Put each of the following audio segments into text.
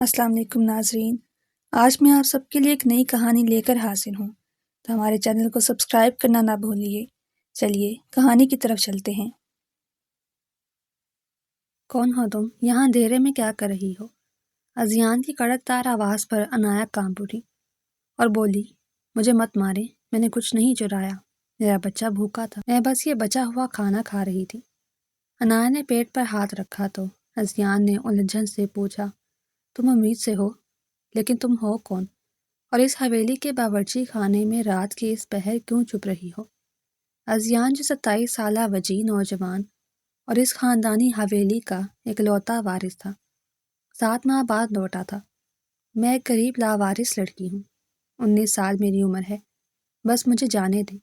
السلام علیکم ناظرین، آج میں آپ سب کے لیے ایک نئی کہانی لے کر حاضر ہوں، تو ہمارے چینل کو سبسکرائب کرنا نہ بھولیے۔ چلیے کہانی کی طرف چلتے ہیں۔ کون ہو تم؟ یہاں اندھیرے میں کیا کر رہی ہو؟ ازیان کی کڑک دار آواز پر عنایا کانپ اٹھی اور بولی، مجھے مت مارے، میں نے کچھ نہیں چرایا، میرا بچہ بھوکا تھا، میں بس یہ بچا ہوا کھانا کھا رہی تھی۔ عنایا نے پیٹ پر ہاتھ رکھا تو ازیان نے الجھن سے پوچھا، تم امید سے ہو، لیکن تم ہو کون؟ اور اس حویلی کے باورچی خانے میں رات کی اس پہر کیوں چھپ رہی ہو؟ ازیان جو 27 سالہ وجی نوجوان اور اس خاندانی حویلی کا اکلوتا وارث تھا، 7 ماہ بعد لوٹا تھا۔ میں ایک غریب لاوارث لڑکی ہوں، 19 سال میری عمر ہے، بس مجھے جانے دے،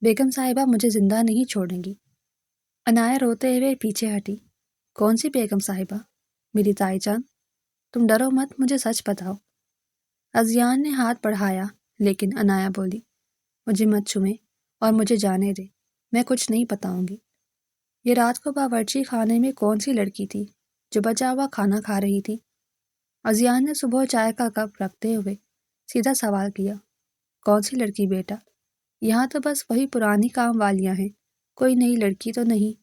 بیگم صاحبہ مجھے زندہ نہیں چھوڑیں گی۔ عنایا روتے ہوئے پیچھے ہٹی۔ کون سی بیگم صاحبہ؟ میری تائی جان، تم ڈرو مت، مجھے سچ بتاؤ۔ ازیان نے ہاتھ بڑھایا، لیکن عنایا بولی، مجھے مت چھوئیں اور مجھے جانے دے، میں کچھ نہیں بتاؤں گی۔ یہ رات کو باورچی خانے میں کون سی لڑکی تھی جو بچا ہوا کھانا کھا رہی تھی؟ ازیان نے صبح چائے کا کپ رکھتے ہوئے سیدھا سوال کیا، کون سی لڑکی بیٹا؟ یہاں تو بس وہی پرانی کام والیاں ہیں، کوئی نئی لڑکی تو نہیں۔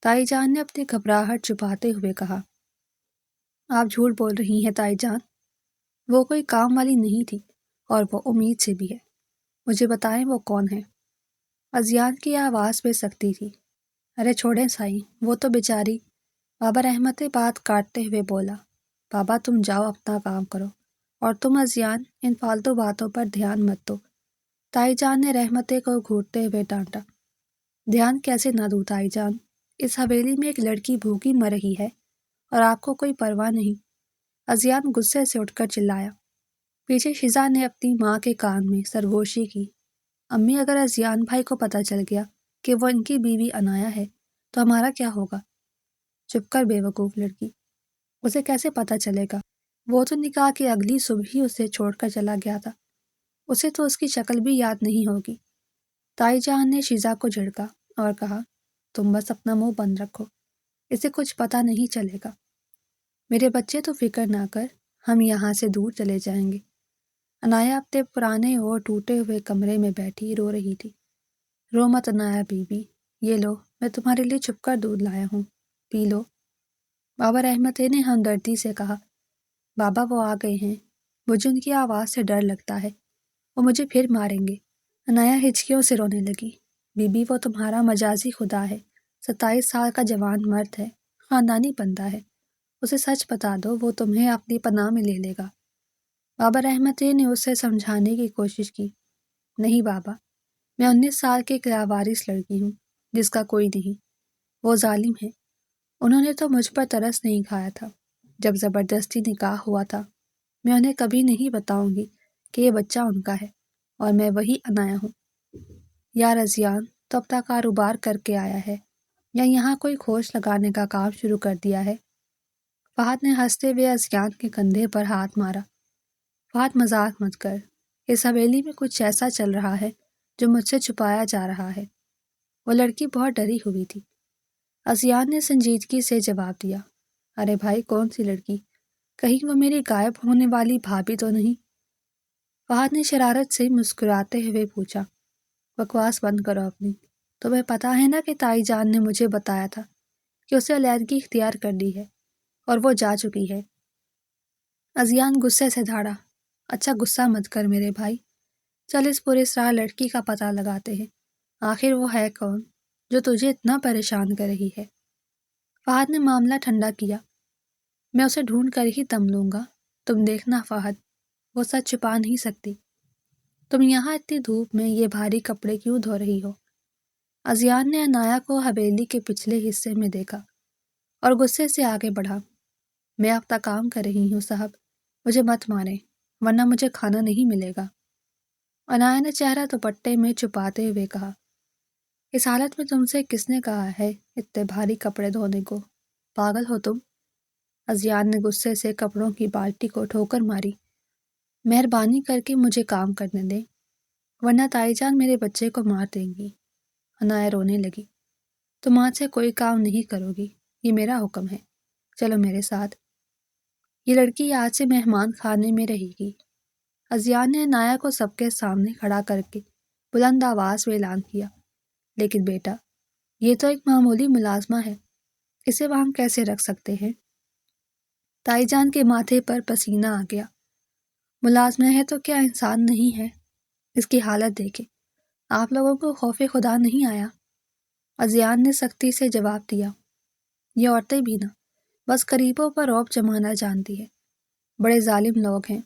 تائی جان نے اپنی گھبراہٹ چھپاتے ہوئے کہا، آپ جھوٹ بول رہی ہیں تائی جان، وہ کوئی کام والی نہیں تھی اور وہ امید سے بھی ہے، مجھے بتائیں وہ کون ہے؟ ازیان کی آواز پہ سختی تھی۔ ارے چھوڑیں سائی، وہ تو بیچاری، بابا رحمت بات کاٹتے ہوئے بولا، بابا تم جاؤ اپنا کام کرو، اور تم ازیان ان فالتو باتوں پر دھیان مت دو۔ تائی جان نے رحمتے کو گھورتے ہوئے ڈانٹا۔ دھیان کیسے نہ دوں تائی جان؟ اس حویلی میں ایک لڑکی بھوکی مر رہی ہے اور آپ کو کوئی پرواہ نہیں۔ ازیان غصے سے اٹھ کر چلایا۔ پیچھے شزا نے اپنی ماں کے کان میں سرگوشی کی، امی اگر ازیان بھائی کو پتہ چل گیا کہ وہ ان کی بیوی عنایا ہے تو ہمارا کیا ہوگا؟ چپ کر بے وقوف لڑکی، اسے کیسے پتہ چلے گا؟ وہ تو نکاح کی اگلی صبح ہی اسے چھوڑ کر چلا گیا تھا، اسے تو اس کی شکل بھی یاد نہیں ہوگی۔ تائی جان نے شزا کو جھڑکا اور کہا، تم بس اپنا منہ بند رکھو، اسے کچھ پتہ نہیں چلے گا۔ میرے بچے تو فکر نہ کر، ہم یہاں سے دور چلے جائیں گے۔ عنایا اپنے پرانے اور ٹوٹے ہوئے کمرے میں بیٹھی رو رہی تھی۔ رو مت عنایا بی بی، یہ لو، میں تمہارے لیے چھپ کر دودھ لایا ہوں، پی لو۔ بابا رحمت نے ہمدردی سے کہا، بابا وہ آ گئے ہیں، مجھے ان کی آواز سے ڈر لگتا ہے، وہ مجھے پھر ماریں گے۔ عنایا ہچکیوں سے رونے لگی، بی بی وہ تمہارا مجازی خدا ہے، 27 سال کا جوان مرد ہے، خاندانی بندہ ہے، اسے سچ بتا دو، وہ تمہیں اپنی پناہ میں لے لے گا۔ بابا رحمت نے اسے سمجھانے کی کوشش کی، نہیں بابا، میں 19 سال کی ایک لاوارث لڑکی ہوں جس کا کوئی نہیں، وہ ظالم ہے، انہوں نے تو مجھ پر ترس نہیں کھایا تھا جب زبردستی نکاح ہوا تھا، میں انہیں کبھی نہیں بتاؤں گی کہ یہ بچہ ان کا ہے اور میں وہی عنایا ہوں۔ یار ازیان تو اپنا کاروبار کر کے آیا ہے یا یہاں کوئی کھوج لگانے کا کام شروع کر دیا ہے؟ فہد نے ہنستے ہوئے ازیان کے کندھے پر ہاتھ مارا۔ فہد مذاق مت کر، اس حویلی میں کچھ ایسا چل رہا ہے جو مجھ سے چھپایا جا رہا ہے۔ وہ لڑکی بہت ڈری ہوئی تھی۔ ازیان نے سنجیدگی سے جواب دیا، ارے بھائی کون سی لڑکی؟ کہیں وہ میری غائب ہونے والی بھابھی تو نہیں؟ فہد نے شرارت سے مسکراتے ہوئے پوچھا، بکواس بند کرو اپنی، تمہیں پتا ہے نا کہ تائی جان نے مجھے بتایا تھا کہ اسے علیحدگی اختیار کر لی ہے اور وہ جا چکی ہے۔ ازیان غصے سے دھاڑا، اچھا غصہ مت کر میرے بھائی، چل اس پورے سرا لڑکی کا پتہ لگاتے ہیں، آخر وہ ہے کون جو تجھے اتنا پریشان کر رہی ہے؟ فہد نے معاملہ ٹھنڈا کیا، میں اسے ڈھونڈ کر ہی دم لوں گا، تم دیکھنا فہد، وہ سچ چھپا نہیں سکتی۔ تم یہاں اتنی دھوپ میں یہ بھاری کپڑے کیوں دھو رہی ہو؟ ازیان نے عنایا کو حویلی کے پچھلے حصے میں دیکھا اور غصے سے آگے بڑھا، میں اپنا کام کر رہی ہوں صاحب، مجھے مت ماریں ورنہ مجھے کھانا نہیں ملے گا۔ عنایا نے چہرہ دوپٹے میں چھپاتے ہوئے کہا، اس حالت میں تم سے کس نے کہا ہے اتنے بھاری کپڑے دھونے کو؟ پاگل ہو تم؟ ازیان نے غصے سے کپڑوں کی بالٹی کو ٹھوکر ماری، مہربانی کر کے مجھے کام کرنے دیں ورنہ تائی جان میرے بچے کو مار دیں گی۔ عنایا رونے لگی، تم آج سے کوئی کام نہیں کرو گی، یہ میرا حکم ہے، چلو میرے ساتھ۔ یہ لڑکی آج سے مہمان خانے میں رہے گی۔ ازیان نے عنایا کو سب کے سامنے کھڑا کر کے بلند آواز میں اعلان کیا، لیکن بیٹا، یہ تو ایک معمولی ملازمہ ہے، اسے وہاں کیسے رکھ سکتے ہیں؟ تائی جان کے ماتھے پر پسینہ آ گیا۔ ملازمہ ہے تو کیا انسان نہیں ہے؟ اس کی حالت دیکھیں، آپ لوگوں کو خوف خدا نہیں آیا؟ ازیان نے سختی سے جواب دیا، یہ عورتیں بھی نہ بس غریبوں پر رعب جمانا جانتی ہے، بڑے ظالم لوگ ہیں۔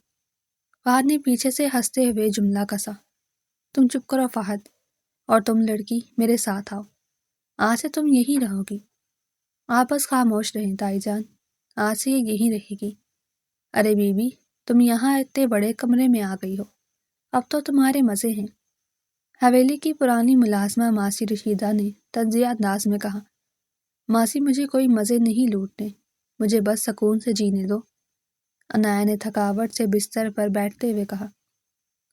فہد نے پیچھے سے ہنستے ہوئے جملہ کسا، تم چپ کرو فہد، اور تم لڑکی میرے ساتھ آؤ، آج سے تم یہی رہو گی۔ آپ بس خاموش رہیں تائی جان، آج سے یہ یہی رہے گی۔ ارے بی بی، تم یہاں اتنے بڑے کمرے میں آ گئی ہو، اب تو تمہارے مزے ہیں۔ حویلی کی پرانی ملازمہ ماسی رشیدہ نے طنزیہ انداز میں کہا، ماسی مجھے کوئی مزے نہیں لوٹنے، مجھے بس سکون سے جینے دو۔ عنایا نے تھکاوٹ سے بستر پر بیٹھتے ہوئے کہا،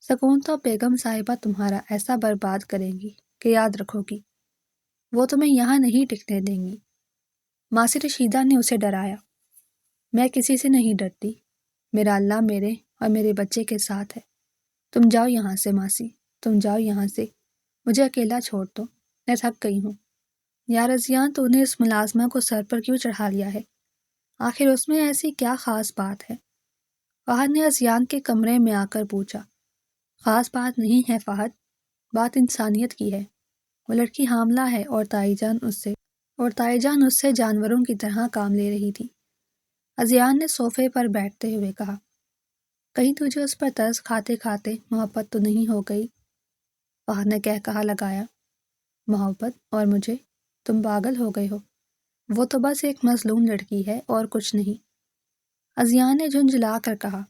سکون تو بیگم صاحبہ تمہارا ایسا برباد کریں گی کہ یاد رکھو گی، وہ تمہیں یہاں نہیں ٹکنے دیں گی۔ ماسی رشیدہ نے اسے ڈرایا، میں کسی سے نہیں ڈرتی، میرا اللہ میرے اور میرے بچے کے ساتھ ہے، تم جاؤ یہاں سے ماسی، تم جاؤ یہاں سے، مجھے اکیلا چھوڑ دو، میں تھک گئی ہوں۔ یار ازیان، تو نے اس ملازمہ کو سر پر کیوں چڑھا لیا ہے؟ آخر اس میں ایسی کیا خاص بات ہے؟ فہد نے ازیان کے کمرے میں آ کر پوچھا۔ خاص بات نہیں ہے فہد، بات انسانیت کی ہے۔ وہ لڑکی حاملہ ہے اور تائی جان اس سے جانوروں کی طرح کام لے رہی تھی۔ ازیان نے صوفے پر بیٹھتے ہوئے کہا، کہیں تجھے اس پر ترس کھاتے کھاتے محبت تو نہیں ہو گئی؟ فہد نے کہا لگایا، محبت اور مجھے؟ تم پاگل ہو گئے ہو، وہ تو بس ایک مظلوم لڑکی ہے اور کچھ نہیں۔ ازیان نے جھنجھلا کر کہا،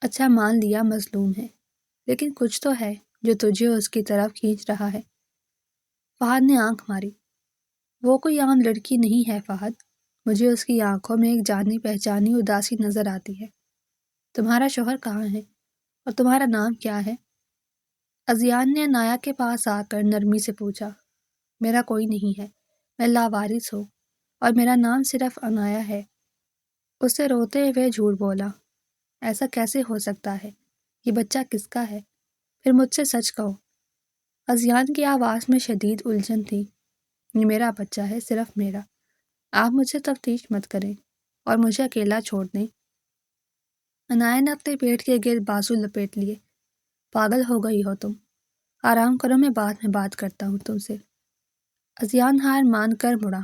اچھا مان لیا مظلوم ہے، لیکن کچھ تو ہے جو تجھے اس کی طرف کھینچ رہا ہے۔ فہد نے آنکھ ماری، وہ کوئی عام لڑکی نہیں ہے فہد، مجھے اس کی آنکھوں میں ایک جانی پہچانی اداسی نظر آتی ہے۔ تمہارا شوہر کہاں ہے اور تمہارا نام کیا ہے؟ ازیان نے عنایا کے پاس آ کر نرمی سے پوچھا، میرا کوئی نہیں ہے، میں لاوارث ہوں اور میرا نام صرف عنایا ہے۔ اسے روتے ہوئے جھوٹ بولا، ایسا کیسے ہو سکتا ہے؟ یہ بچہ کس کا ہے؟ پھر مجھ سے سچ کہو۔ ازیان کی آواز میں شدید الجھن تھی، یہ میرا بچہ ہے، صرف میرا، آپ مجھ سے تفتیش مت کریں اور مجھے اکیلا چھوڑ دیں۔ عنایا نے اپنے پیٹ کے گرد بازو لپیٹ لیے، پاگل ہو گئی ہو تم، آرام کرو، میں بعد میں بات کرتا ہوں تم سے۔ ازیان ہار مان کر مڑا،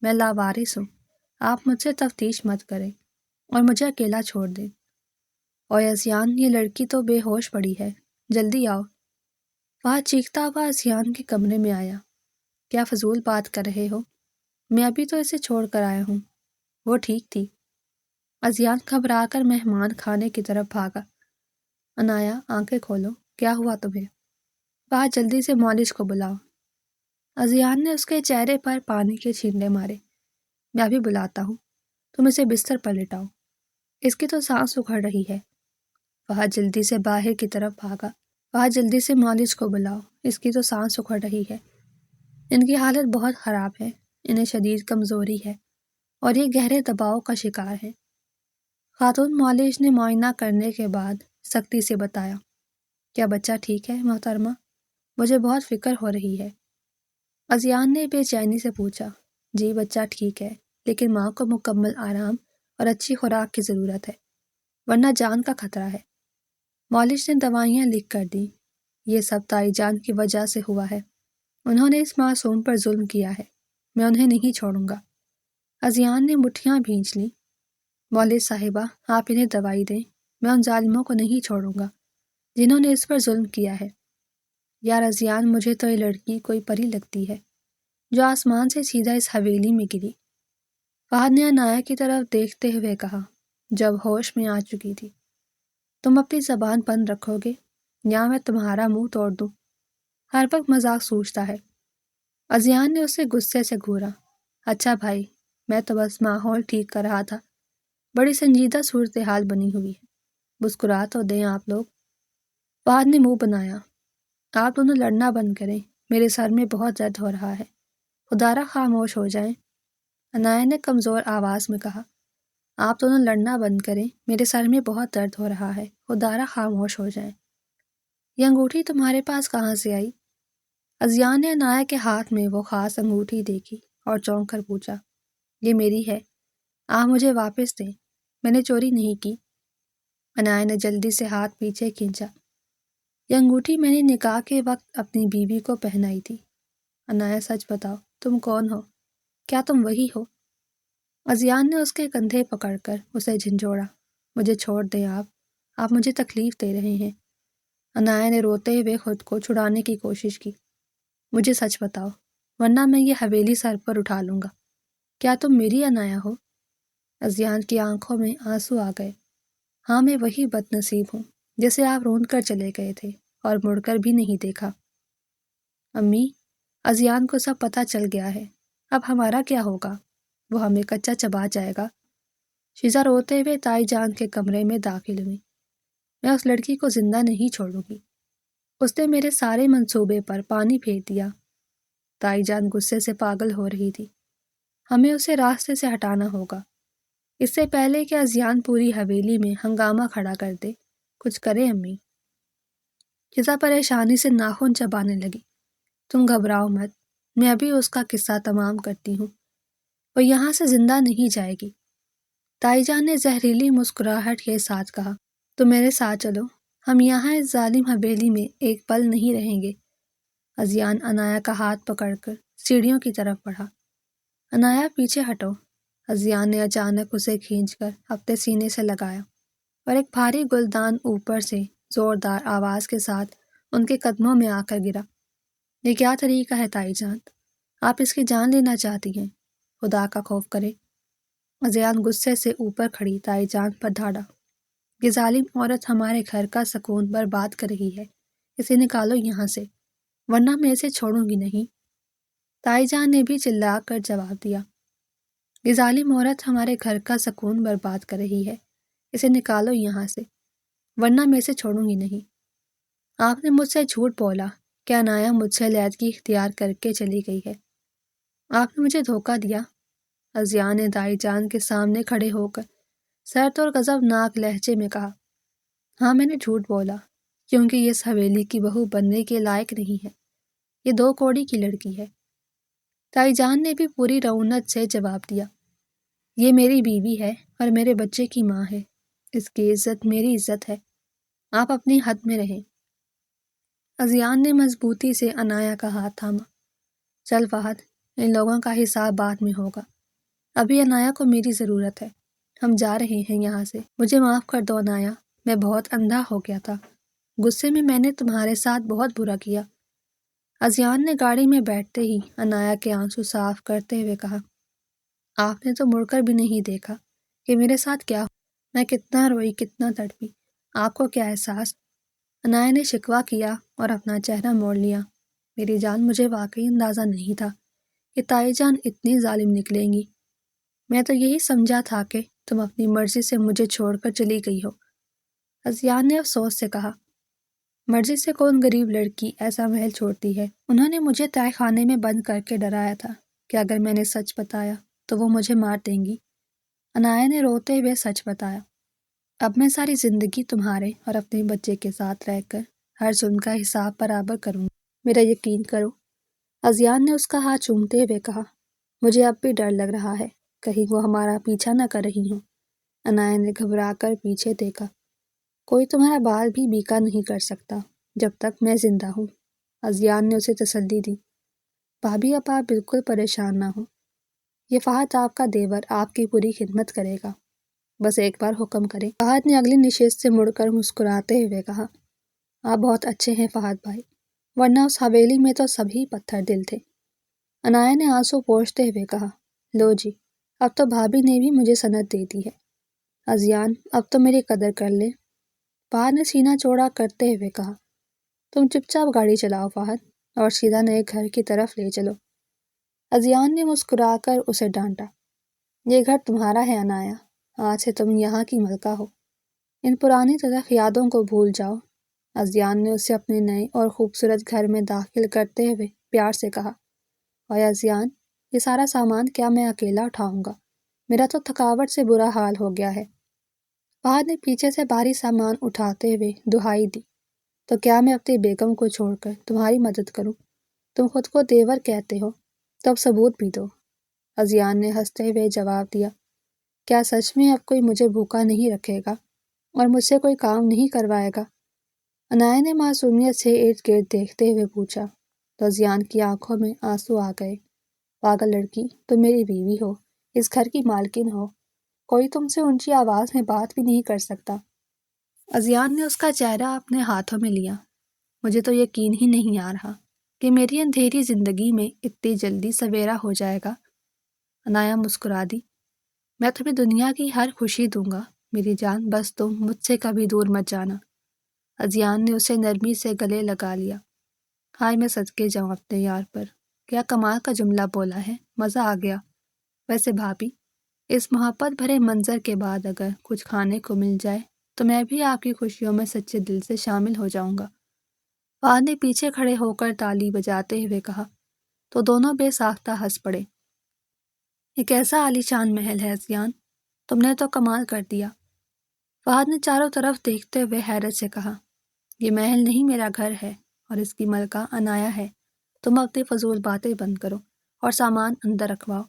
میں لاوارث ہوں، آپ مجھ سے تفتیش مت کریں اور مجھے اکیلا چھوڑ دیں۔ اور ازیان، یہ لڑکی تو بے ہوش پڑی ہے، جلدی آؤ۔ فہد چیختا ہوا ازیان کے کمرے میں آیا، کیا فضول بات کر رہے ہو؟ میں ابھی تو اسے چھوڑ کر آیا ہوں، وہ ٹھیک تھی۔ ازیان گھبرا کر مہمان خانے کی طرف بھاگا۔ عنایا، آنکھیں کھولو، کیا ہوا تمہیں؟ فہد، جلدی سے مالج کو بلاؤ۔ ازیان نے اس کے چہرے پر پانی کے چھینٹے مارے، میں ابھی بلاتا ہوں، تم اسے بستر پر لٹاؤ، اس کی تو سانس اکھڑ رہی ہے۔ فہد جلدی سے باہر کی طرف بھاگا، فہد جلدی سے مالج کو بلاؤ، اس کی تو سانس اکھڑ رہی ہے، ان کی حالت بہت خراب ہے، انہیں شدید کمزوری ہے اور یہ گہرے دباؤ کا شکار ہے۔ خاتون مالج نے معائنہ کرنے کے بعد سختی سے بتایا، کیا بچہ ٹھیک ہے محترمہ؟ مجھے بہت فکر ہو رہی ہے۔ ازیان نے بے چینی سے پوچھا، جی بچہ ٹھیک ہے، لیکن ماں کو مکمل آرام اور اچھی خوراک کی ضرورت ہے، ورنہ جان کا خطرہ ہے۔ مالج نے دوائیاں لکھ کر دیں، یہ سب تائی جان کی وجہ سے ہوا ہے، انہوں نے اس معصوم پر ظلم کیا ہے، میں انہیں نہیں چھوڑوں گا۔ ازیان نے مٹھیاں بھینچ لیں، مولوی صاحبہ آپ انہیں دوائی دیں، میں ان ظالموں کو نہیں چھوڑوں گا جنہوں نے اس پر ظلم کیا ہے۔ یار ازیان، مجھے تو یہ لڑکی کوئی پری لگتی ہے جو آسمان سے سیدھا اس حویلی میں گری۔ فہد نے عنایا کی طرف دیکھتے ہوئے کہا، جب ہوش میں آ چکی تھی، تم اپنی زبان بند رکھو گے یا میں تمہارا منہ توڑ دوں؟ ہر وقت مذاق سوچتا ہے۔ ازیان نے اسے غصے سے گھورا، اچھا بھائی، میں تو بس ماحول ٹھیک کر رہا تھا، بڑی سنجیدہ صورتحال بنی ہوئی ہے، مسکرا تو دیں آپ لوگ۔ فہد نے منہ بنایا، آپ دونوں لڑنا بند کریں، میرے سر میں بہت درد ہو رہا ہے، خدا را خاموش ہو جائیں۔ عنایا نے کمزور آواز میں کہا، آپ دونوں لڑنا بند کریں، میرے سر میں بہت درد ہو رہا ہے، خدارا خاموش ہو جائیں۔ یہ انگوٹھی تمہارے پاس کہاں سے آئی؟ ازیان نے عنایا کے ہاتھ میں وہ خاص انگوٹھی دیکھی اور چونک کر پوچھا، یہ میری ہے، آپ مجھے واپس دیں، میں نے چوری نہیں کی۔ عنایا نے جلدی سے ہاتھ پیچھے کھینچا، یہ انگوٹھی میں نے نکاح کے وقت اپنی بیوی کو پہنائی تھی۔ عنایا سچ بتاؤ، تم کون ہو؟ کیا تم وہی ہو؟ ازیان نے اس کے کندھے پکڑ کر اسے جھنجھوڑا، مجھے چھوڑ دیں آپ مجھے تکلیف دے رہے ہیں۔ عنایا نے روتے ہوئے خود کو چھڑانے کی کوشش کی، مجھے سچ بتاؤ ورنہ میں یہ حویلی سر پر اٹھا لوں گا۔ کیا تم میری عنایا ہو؟ ازیان کی آنکھوں میں آنسو آ گئے۔ ہاں، میں وہی بد نصیب ہوں جسے آپ روند کر چلے گئے تھے اور مڑ کر بھی نہیں دیکھا۔ امی، ازیان کو سب پتہ چل گیا ہے، اب ہمارا کیا ہوگا؟ وہ ہمیں کچا چبا جائے گا۔ شیزا روتے ہوئے تائی جان کے کمرے میں داخل ہوئی۔ میں اس لڑکی کو زندہ نہیں چھوڑوں گی، اس نے میرے سارے منصوبے پر پانی پھیر دیا۔ تائی جان غصے سے پاگل ہو رہی تھی۔ ہمیں اسے راستے سے ہٹانا ہوگا، اس سے پہلے کہ ازیان پوری حویلی میں ہنگامہ کھڑا کر دے۔ کچھ کرے امی۔ شیزا پریشانی سے ناخن چبانے لگی۔ تم گھبراؤ مت، میں ابھی اس کا قصہ تمام کرتی ہوں، وہ یہاں سے زندہ نہیں جائے گی۔ تائی جان نے زہریلی مسکراہٹ کے ساتھ کہا، تو میرے ساتھ چلو، ہم یہاں اس ظالم حویلی میں ایک پل نہیں رہیں گے۔ ازیان عنایا کا ہاتھ پکڑ کر سیڑھیوں کی طرف بڑھا۔ عنایا پیچھے ہٹو۔ ازیان نے اچانک اسے کھینچ کر اپنے سینے سے لگایا اور ایک بھاری گلدان اوپر سے زوردار آواز کے ساتھ ان کے قدموں میں آ کر گرا۔ یہ کیا طریقہ ہے تائی جان؟ آپ اس کی جان لینا چاہتی ہیں؟ خدا کا خوف کرے۔ ازیان غصے سے اوپر کھڑی تائی جان پر دھاڑا۔ یہ ظالم عورت ہمارے گھر کا سکون برباد کر رہی ہے، اسے نکالو یہاں سے، ورنہ میں اسے چھوڑوں گی نہیں۔ تائی جان نے بھی چلا کر جواب دیا، یہ ظالم عورت ہمارے گھر کا سکون برباد کر رہی ہے، اسے نکالو یہاں سے، ورنہ میں اسے چھوڑوں گی نہیں۔ آپ نے مجھ سے جھوٹ بولا کہ عنایا مجھ سے علیحدگی اختیار کر کے چلی گئی ہے۔ آپ نے مجھے دھوکہ دیا۔ ازیان نے تائی جان کے سامنے کھڑے ہو کر سرد اور غضبناک لہجے میں کہا، ہاں میں نے جھوٹ بولا، کیونکہ یہ اس حویلی کی بہو بننے کے لائق نہیں ہے، یہ 2 کوڑی کی لڑکی ہے۔ تائی جان نے بھی پوری رعونت سے جواب دیا، یہ میری بیوی ہے اور میرے بچے کی ماں ہے، اس کی عزت میری عزت ہے، آپ اپنی حد میں رہیں۔ ازیان نے مضبوطی سے عنایا کا ہاتھ تھاما، چل فہد، ان لوگوں کا حساب بعد میں ہوگا، ابھی عنایا کو میری ضرورت ہے، ہم جا رہے ہیں یہاں سے، مجھے معاف کر دو عنایا، میں بہت اندھا ہو گیا تھا، غصے میں نے تمہارے ساتھ بہت برا کیا۔ ازیان نے گاڑی میں بیٹھتے ہی عنایا کے آنسو صاف کرتے ہوئے کہا، آپ نے تو مڑ کر بھی نہیں دیکھا کہ میرے ساتھ کیا ہوا، میں کتنا روئی، کتنا تڑپی، آپ کو کیا احساس؟ عنایا نے شکوہ کیا اور اپنا چہرہ موڑ لیا، میری جان، مجھے واقعی اندازہ نہیں تھا کہ تائی جان اتنی ظالم نکلیں گی، میں تو یہی سمجھا تھا کہ تم اپنی مرضی سے مجھے چھوڑ کر چلی گئی ہو۔ ازیان نے افسوس سے کہا، مرضی سے کون غریب لڑکی ایسا محل چھوڑتی ہے؟ انہوں نے مجھے تہہ خانے میں بند کر کے ڈرایا تھا کہ اگر میں نے سچ بتایا تو وہ مجھے مار دیں گی۔ عنایا نے روتے ہوئے سچ بتایا، اب میں ساری زندگی تمہارے اور اپنے بچے کے ساتھ رہ کر ہر ظلم کا حساب برابر کروں گی، میرا یقین کرو۔ ازیان نے اس کا ہاتھ چومتے ہوئے کہا، مجھے اب بھی ڈر لگ رہا ہے، کہیں وہ ہمارا پیچھا نہ کر رہی ہوں۔ عنایا نے گھبرا کر پیچھے دیکھا، کوئی تمہارا بال بھی بیکا نہیں کر سکتا جب تک میں زندہ ہوں۔ ازیان نے اسے تسلی دی، بھابھی اب آپ بالکل پریشان نہ ہوں، یہ فہد آپ کا دیور آپ کی پوری خدمت کرے گا، بس ایک بار حکم کریں۔ فہد نے اگلی نشست سے مڑ کر مسکراتے ہوئے کہا، آپ بہت اچھے ہیں فہد بھائی، ورنہ اس حویلی میں تو سبھی پتھر دل تھے۔ عنایا نے آنسو پوچھتے ہوئے کہا، لو جی، اب تو بھابھی نے بھی مجھے سند دے دی ہے، ازیان اب تو میری قدر کر لے۔ فہد نے سینہ چوڑا کرتے ہوئے کہا، تم چپ چاپ گاڑی چلاؤ فہد، اور سیدھا نئے گھر کی طرف لے چلو۔ ازیان نے مسکرا کر اسے ڈانٹا، یہ گھر تمہارا ہے عنایا، آج سے تم یہاں کی ملکہ ہو، ان پرانی تلخ یادوں کو بھول جاؤ۔ ازیان نے اسے اپنے نئے اور خوبصورت گھر میں داخل کرتے ہوئے پیار سے کہا، اور ازیان، یہ سارا سامان کیا میں اکیلا اٹھاؤں گا؟ میرا تو تھکاوٹ سے برا حال ہو گیا ہے۔ فہد نے پیچھے سے بھاری سامان اٹھاتے ہوئے دہائی دی، تو کیا میں اپنی بیگم کو چھوڑ کر تمہاری مدد کروں؟ تم خود کو دیور کہتے ہو، تو اب ثبوت بھی دو۔ اذیان نے ہنستے ہوئے جواب دیا، کیا سچ میں اب کوئی مجھے بھوکا نہیں رکھے گا اور مجھ سے کوئی کام نہیں کروائے گا؟ عنایہ نے معصومیت سے ارد گرد دیکھتے ہوئے پوچھا، تو اذیان کی آنکھوں میں آنسو آ گئے۔ پاگل لڑکی، تم میری بیوی ہو، اس گھر کی مالکن ہو، کوئی تم سے اونچی آواز میں بات بھی نہیں کر سکتا۔ اذیان نے اس کا چہرہ اپنے ہاتھوں میں لیا۔ مجھے تو یقین ہی نہیں آ رہا کہ میری اندھیری زندگی میں اتنی جلدی سویرا ہو جائے گا۔ عنایہ مسکرا دی، میں تمہیں دنیا کی ہر خوشی دوں گا میری جان، بس تم مجھ سے کبھی دور مت جانا۔ اذیان نے اسے نرمی سے گلے لگا لیا۔ ہائے میں صدقے جاؤں اپنے یار پر، کیا کمال کا جملہ بولا ہے، مزہ آ گیا۔ ویسے بھابھی، اس محبت بھرے منظر کے بعد اگر کچھ کھانے کو مل جائے تو میں بھی آپ کی خوشیوں میں سچے دل سے شامل ہو جاؤں گا۔ فہد نے پیچھے کھڑے ہو کر تالی بجاتے ہوئے کہا، تو دونوں بے ساختہ ہنس پڑے۔ یہ کیسا عالی شان محل ہے اذیان، تم نے تو کمال کر دیا۔ فہد نے چاروں طرف دیکھتے ہوئے حیرت سے کہا، یہ محل نہیں، میرا گھر ہے اور اس کی ملکہ عنایہ ہے۔ تم اپنی فضول باتیں بند کرو اور سامان اندر رکھواؤ۔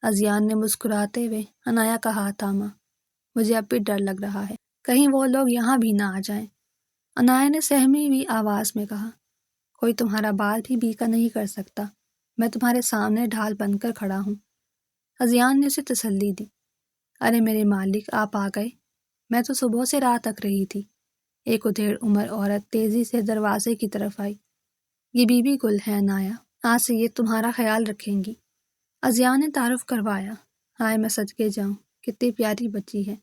اذیان نے مسکراتے ہوئے عنایہ کا ہاتھ تھاما۔ مجھے اب بھی ڈر لگ رہا ہے، کہیں وہ لوگ یہاں بھی نہ آ جائیں۔ عنایہ نے سہمی ہوئی آواز میں کہا، کوئی تمہارا بال بھی بیکا نہیں کر سکتا، میں تمہارے سامنے ڈھال بن کر کھڑا ہوں۔ اذیان نے اسے تسلی دی، ارے میرے مالک، آپ آ گئے، میں تو صبح سے رات تک رہی تھی۔ ایک ادھیڑ عمر عورت تیزی سے دروازے کی طرف آئی۔ یہ بی بی گل ہے عنایہ، آج سے یہ تمہارا خیال رکھیں گی۔ اذیان نے تعارف کروایا۔ ہائے میں صدقے جاؤں، کتنی پیاری بچی ہے،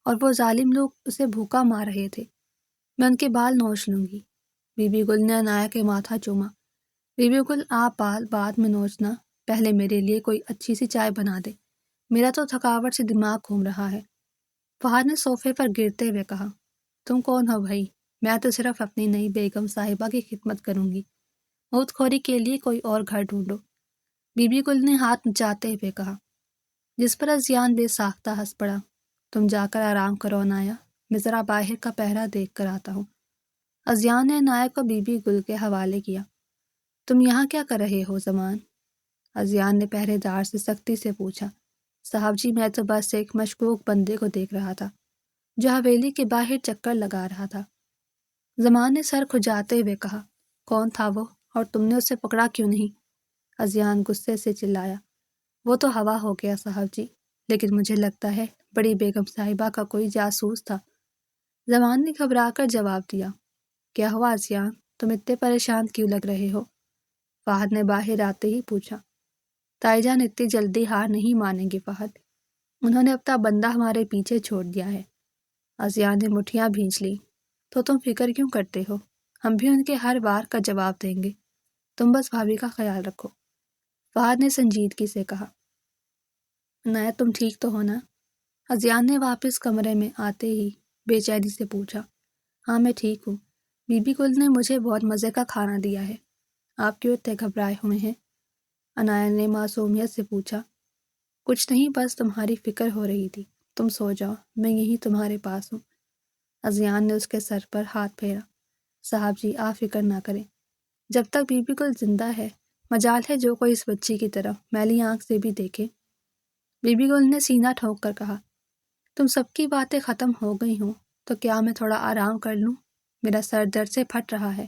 اور وہ ظالم لوگ اسے بھوکا مار رہے تھے، میں ان کے بال نوچ لوں گی۔ بی بی گل نے عنایہ کے ماتھا چوما۔ بی بی گل، آپ بال بعد میں نوچنا، پہلے میرے لیے کوئی اچھی سی چائے بنا دے، میرا تو تھکاوٹ سے دماغ گھوم رہا ہے۔ فہد نے صوفے پر گرتے ہوئے کہا، تم کون ہو بھائی؟ میں تو صرف اپنی نئی بیگم صاحبہ کی خدمت کروں گی، موت خوری کے لیے کوئی اور گھر ڈھونڈو۔ بی بی گل نے ہاتھ نچاتے ہوئے کہا، جس پر اذیان بے ساختہ ہنس پڑا۔ تم جا کر آرام کرو عنایہ، میں ذرا باہر کا پہرا دیکھ کر آتا ہوں۔ اذیان نے عنایہ کو بی بی گل کے حوالے کیا۔ تم یہاں کیا کر رہے ہو زمان؟ اذیان نے پہرے دار سے سختی سے پوچھا۔ صاحب جی، میں تو بس ایک مشکوک بندے کو دیکھ رہا تھا جو حویلی کے باہر چکر لگا رہا تھا۔ زمان نے سر کھجاتے ہوئے کہا، کون تھا وہ، اور تم نے اسے پکڑا کیوں نہیں؟ اذیان غصے سے چلایا، وہ تو ہوا ہو گیا صاحب جی، لیکن مجھے لگتا ہے بڑی بیگم صاحبہ کا کوئی جاسوس تھا۔ زمان نے گھبرا کر جواب دیا، کیا ہوا اذیان، تم اتنے پریشان کیوں لگ رہے ہو؟ فہد نے باہر آتے ہی پوچھا۔ تائی جان اتنی جلدی ہار نہیں مانیں گے فہد، انہوں نے اپنا بندہ ہمارے پیچھے چھوڑ دیا ہے۔ اذیان نے مٹھیاں بھینچ لی، تو تم فکر کیوں کرتے ہو، ہم بھی ان کے ہر بار کا جواب دیں گے، تم بس بھابھی کا خیال رکھو۔ فہد نے سنجیدگی سے کہا۔ عنایہ، تم ٹھیک تو ہو نا؟ اذیان نے واپس کمرے میں آتے ہی بے چینی سے پوچھا۔ ہاں میں ٹھیک ہوں، بی بی گل نے مجھے بہت مزے کا کھانا دیا ہے۔ آپ کیوں اتنے گھبرائے ہوئے ہیں؟ عنایہ نے معصومیت سے پوچھا۔ کچھ نہیں، بس تمہاری فکر ہو رہی تھی، تم سو جاؤ، میں یہیں تمہارے پاس ہوں۔ اذیان نے اس کے سر پر ہاتھ پھیرا۔ صاحب جی، آپ فکر نہ کریں، جب تک بی بی گل زندہ ہے مجال ہے جو کوئی اس بچی کی طرف میلی آنکھ سے بھی دیکھے۔ بی بی گل نے سینہ ٹھوک کر کہا، تم سب کی باتیں ختم ہو گئی ہوں تو کیا میں تھوڑا آرام کر لوں؟ میرا سر درد سے پھٹ رہا ہے۔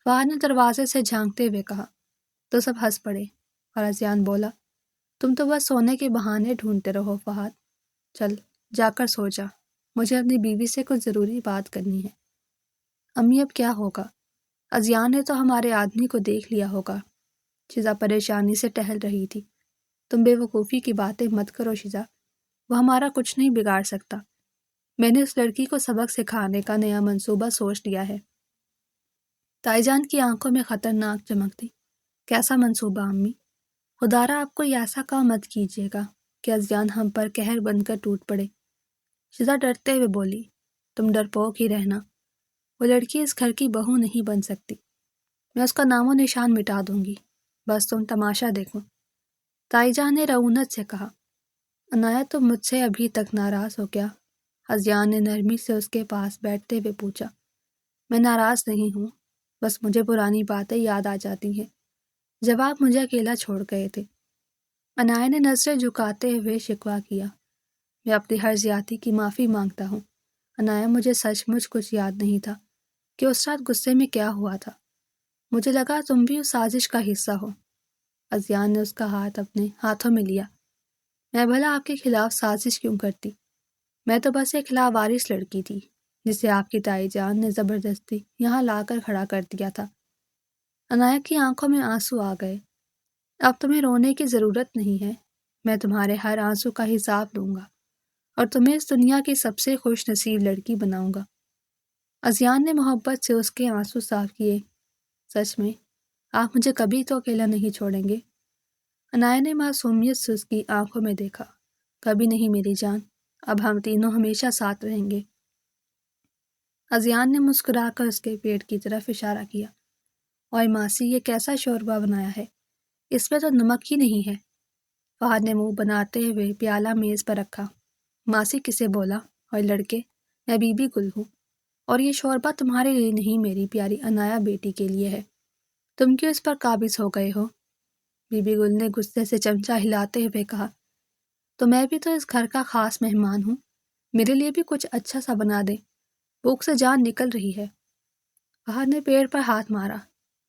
فہد نے دروازے سے جھانکتے ہوئے کہا، تو سب ہنس پڑے، اور اذیان بولا، تم تو بس سونے کے بہانے ڈھونڈتے رہو فہد، چل جا کر سو جا، مجھے اپنی بیوی سے کچھ ضروری بات کرنی ہے۔ امی اب کیا ہوگا؟ اذیان نے تو ہمارے آدمی کو دیکھ لیا ہوگا۔ شیزا پریشانی سے ٹہل رہی تھی۔ تم بے وقوفی کی باتیں مت کرو شیزا، وہ ہمارا کچھ نہیں بگاڑ سکتا، میں نے اس لڑکی کو سبق سکھانے کا نیا منصوبہ سوچ لیا ہے۔ تائی جان کی آنکھوں میں خطرناک چمک تھی۔ کیسا منصوبہ امی؟ خدارا آپ کوئی ایسا کام مت کیجیے گا کہ اذیان ہم پر قہر بن کر ٹوٹ پڑے۔ شیزا ڈرتے ہوئے بولی، تم ڈرپوک ہی رہنا، وہ لڑکی اس گھر کی بہو نہیں بن سکتی، میں اس کا نام و نشان مٹا دوں گی، بس تم تماشا دیکھو۔ تائی جان نے رعونت سے کہا۔ عنایہ تم مجھ سے ابھی تک ناراض ہو کیا؟ اذیان نے نرمی سے اس کے پاس بیٹھتے ہوئے پوچھا۔ میں ناراض نہیں ہوں، بس مجھے پرانی باتیں یاد آ جاتی ہیں جب آپ مجھے اکیلا چھوڑ گئے تھے۔ عنایہ نے نظریں جھکاتے ہوئے شکوہ کیا۔ میں اپنی ہر زیادتی کی معافی مانگتا ہوں عنایہ، مجھے سچ مچ کچھ یاد نہیں تھا کہ اس رات غصے میں کیا ہوا تھا۔ مجھے لگا تم بھی اس سازش کا حصہ ہو۔ اذیان نے اس کا ہاتھ اپنے ہاتھوں میں لیا۔ میں بھلا آپ کے خلاف سازش کیوں کرتی؟ میں تو بس ایک لاوارث لڑکی تھی جسے آپ کی تائی جان نے زبردستی یہاں لا کر کھڑا کر دیا تھا۔ عنایہ کی آنکھوں میں آنسو آ گئے۔ اب تمہیں رونے کی ضرورت نہیں ہے، میں تمہارے ہر آنسو کا حساب لوں گا اور تمہیں اس دنیا کی سب سے خوش نصیب لڑکی بناؤں گا۔ اذیان نے محبت سے اس کے آنسو صاف کیے۔ سچ میں آپ مجھے کبھی تو اکیلا نہیں چھوڑیں گے؟ عنایہ نے معصومیت سے اس کی آنکھوں میں دیکھا۔ کبھی نہیں میری جان، اب ہم تینوں ہمیشہ ساتھ رہیں گے۔ اذیان نے مسکرا کر اس کے پیٹ کی طرف اشارہ کیا۔ اور ماسی، یہ کیسا شوربہ بنایا ہے؟ اس میں تو نمک ہی نہیں ہے۔ فہد نے منہ بناتے ہوئے پیالہ میز پر رکھا۔ ماسی کسے بولا؟ اور لڑکے، میں بی بی گل ہوں، اور یہ شوربہ تمہارے لیے نہیں میری پیاری عنایہ بیٹی کے لیے ہے۔ تم کیوں اس پر قابض ہو گئے ہو؟ بی بی گل نے غصے سے چمچہ ہلاتے ہوئے کہا۔ تو میں بھی تو اس گھر کا خاص مہمان ہوں، میرے لیے بھی کچھ اچھا سا بنا دے، بھوک سے جان نکل رہی ہے۔ فہد نے پیڑ پر ہاتھ مارا۔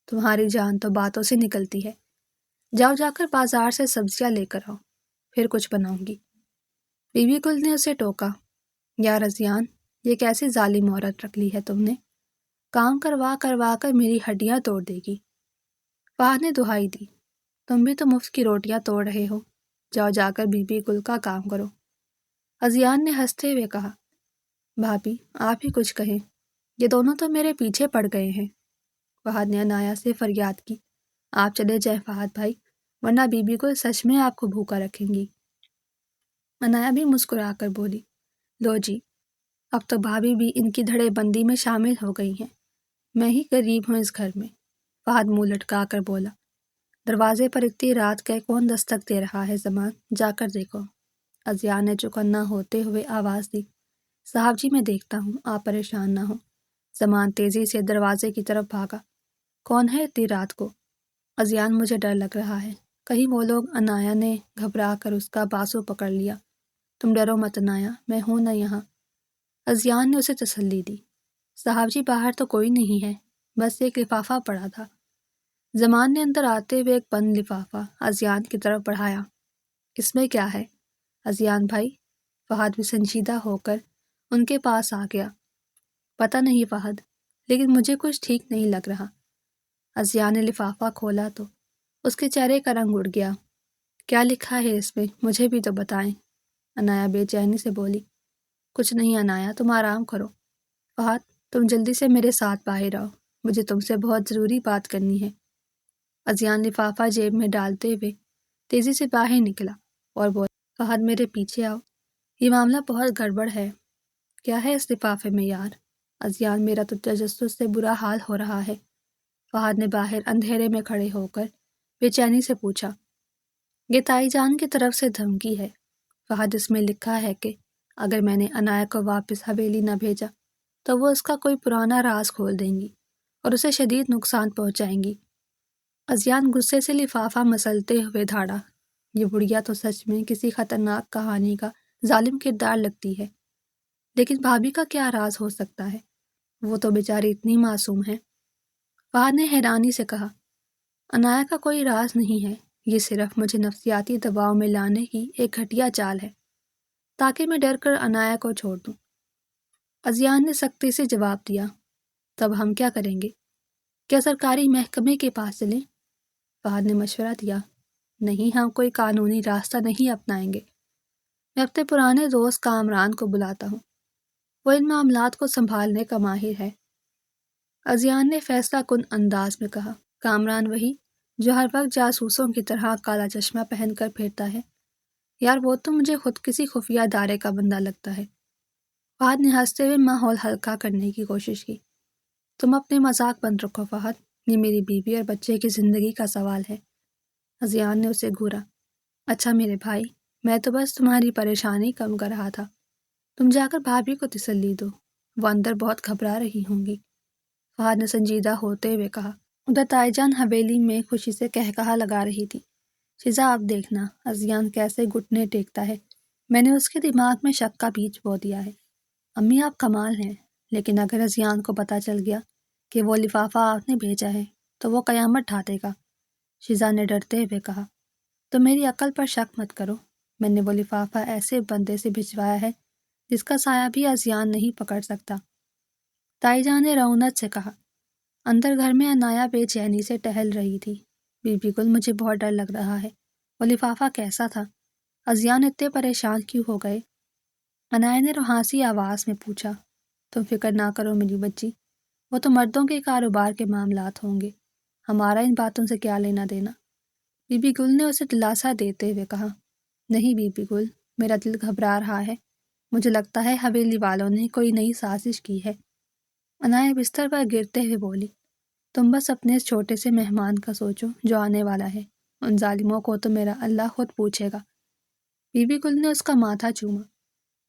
تمہاری جان تو باتوں سے نکلتی ہے، جاؤ جا کر بازار سے سبزیاں لے کر آؤ، پھر کچھ بناؤں گی۔ بی بی گل نے اسے ٹوکا۔ یار اذیان، یہ کیسی ظالم عورت رکھ لی ہے تم نے، کام کروا کروا کر میری ہڈیاں توڑ دے گی۔ فہد نے دہائی دی۔ تم بھی تو مفت کی روٹیاں توڑ رہے ہو، جاؤ جا کر بی بی گل کا کام کرو۔ اذیان نے ہنستے ہوئے کہا۔ بھابی آپ ہی کچھ کہیں، یہ دونوں تو میرے پیچھے پڑ گئے ہیں۔ فہد نے عنایہ سے فریاد کی۔ آپ چلے جائیں فہد بھائی، ورنہ بی بی گل سچ میں آپ کو بھوکا رکھیں گی۔ عنایہ بھی مسکرا کر بولی۔ لو جی، اب تو بھابی بھی ان کی دھڑے بندی میں شامل ہو گئی ہیں، میں ہی غریب ہوں اس گھر میں۔ فہد منہ لٹکا کر بولا۔ دروازے پر اتنی رات کے کون دستک دے رہا ہے زمان، جا کر دیکھو۔ اذیان نے چوکنا ہوتے ہوئے آواز دی۔ صاحب جی میں دیکھتا ہوں، آپ پریشان نہ ہوں۔ زمان تیزی سے دروازے کی طرف بھاگا۔ کون ہے اتنی رات کو؟ اذیان، مجھے ڈر لگ رہا ہے، کہیں وہ لوگ۔ عنایہ نے گھبرا کر اس کا بازو پکڑ لیا۔ تم ڈرو مت عنایہ، میں ہوں نہ یہاں۔ اذیان نے اسے تسلی دی۔ صاحب جی باہر تو کوئی نہیں ہے، بس ایک لفافہ پڑا تھا۔ زمان نے اندر آتے ہوئے ایک بند لفافہ اذیان کی طرف بڑھایا۔ اس میں کیا ہے؟ اذیان بھائی، فہد بھی سنجیدہ ہو کر ان کے پاس آ گیا۔ پتہ نہیں فہد، لیکن مجھے کچھ ٹھیک نہیں لگ رہا۔ اذیان نے لفافہ کھولا تو اس کے چہرے کا رنگ اڑ گیا۔ کیا لکھا ہے اس میں؟ مجھے بھی تو بتائیں۔ عنایہ بے چینی سے بولی۔ کچھ نہیں عنایہ، تم آرام کرو۔ فہد، تم جلدی سے میرے ساتھ باہر آؤ، مجھے تم سے بہت ضروری بات کرنی ہے۔ اذیان لفافہ جیب میں ڈالتے ہوئے تیزی سے باہر نکلا اور بولا۔ فہد میرے پیچھے آؤ، یہ معاملہ بہت گڑبڑ ہے۔ کیا ہے اس لفافے میں یار؟ اذیان، میرا تو تجسس سے برا حال ہو رہا ہے۔ فہد نے باہر اندھیرے میں کھڑے ہو کر بے چینی سے پوچھا۔ یہ تائی جان کی طرف سے دھمکی ہے فہد، اس میں لکھا ہے کہ اگر میں نے عنایہ کو واپس حویلی نہ بھیجا تو وہ اس کا کوئی پرانا راز کھول دیں گی اور اسے شدید نقصان پہنچائیں گی۔ اذیان غصے سے لفافہ مسلتے ہوئے دھاڑا۔ یہ بڑھیا تو سچ میں کسی خطرناک کہانی کا ظالم کردار لگتی ہے، لیکن بھابھی کا کیا راز ہو سکتا ہے؟ وہ تو بیچاری اتنی معصوم ہے۔ فہد نے حیرانی سے کہا۔ عنایہ کا کوئی راز نہیں ہے، یہ صرف مجھے نفسیاتی دباؤ میں لانے کی ایک گھٹیا چال ہے تاکہ میں ڈر کر عنایہ کو چھوڑ دوں۔ اذیان نے سختی سے جواب دیا۔ تب ہم کیا کریں گے؟ کیا سرکاری محکمے کے پاس چلیں؟ فہد نے مشورہ دیا۔ نہیں، ہم کوئی قانونی راستہ نہیں اپنائیں گے، میں اپنے پرانے دوست کامران کو بلاتا ہوں، وہ ان معاملات کو سنبھالنے کا ماہر ہے۔ اذیان نے فیصلہ کن انداز میں کہا۔ کامران وہی جو ہر وقت جاسوسوں کی طرح کالا چشمہ پہن کر پھرتا ہے؟ یار وہ تو مجھے خود کسی خفیہ ادارے کا بندہ لگتا ہے۔ فہد نے ہنستے ہوئے ماحول ہلکا کرنے کی کوشش کی۔ تم اپنے مذاق بند رکھو فہد، یہ میری بیوی اور بچے کی زندگی کا سوال ہے۔ اذیان نے اسے گھورا۔ اچھا میرے بھائی، میں تو بس تمہاری پریشانی کم کر رہا تھا۔ تم جا کر بھابھی کو تسلی دو، وہ اندر بہت گھبرا رہی ہوں گی، فہد نے سنجیدہ ہوتے ہوئے کہا۔ ادھر تائی جان حویلی میں خوشی سے کہکہا لگا رہی تھی۔ شیزا اب دیکھنا ازیان کیسے گھٹنے ٹیکتا ہے، میں نے اس کے دماغ میں شک کا بیج بو دیا ہے۔ امی آپ کمال ہیں، لیکن اگر ازیان کو پتہ چل گیا کہ وہ لفافہ آپ نے بھیجا ہے تو وہ قیامت ڈھا دے گا، شیزا نے ڈرتے ہوئے کہا۔ تو میری عقل پر شک مت کرو، میں نے وہ لفافہ ایسے بندے سے بھجوایا ہے جس کا سایہ بھی ازیان نہیں پکڑ سکتا، تائی جان نے رعونت سے کہا۔ اندر گھر میں عنایا بے چینی سے ٹہل رہی تھی۔ بی بی گل مجھے بہت ڈر لگ رہا ہے، وہ لفافہ کیسا تھا؟ ازیان اتنے پریشان کیوں ہو گئے؟ عنایا نے روحانسی آواز میں پوچھا۔ تم فکر نہ کرو میری بچی، وہ تو مردوں کے کاروبار کے معاملات ہوں گے، ہمارا ان باتوں سے کیا لینا دینا؟ بی بی گل نے اسے دلاسا دیتے ہوئے کہا۔ نہیں بی بی گل، میرا دل گھبرا رہا ہے، مجھے لگتا ہے حویلی والوں نے کوئی نئی سازش کی ہے۔ عنایا بستر پر گرتے ہوئے بولی۔ تم بس اپنے اس چھوٹے سے مہمان کا سوچو جو آنے والا ہے، ان ظالموں کو تو میرا اللہ خود پوچھے گا۔ بی بی گل نے اس کا ماتھا چوما۔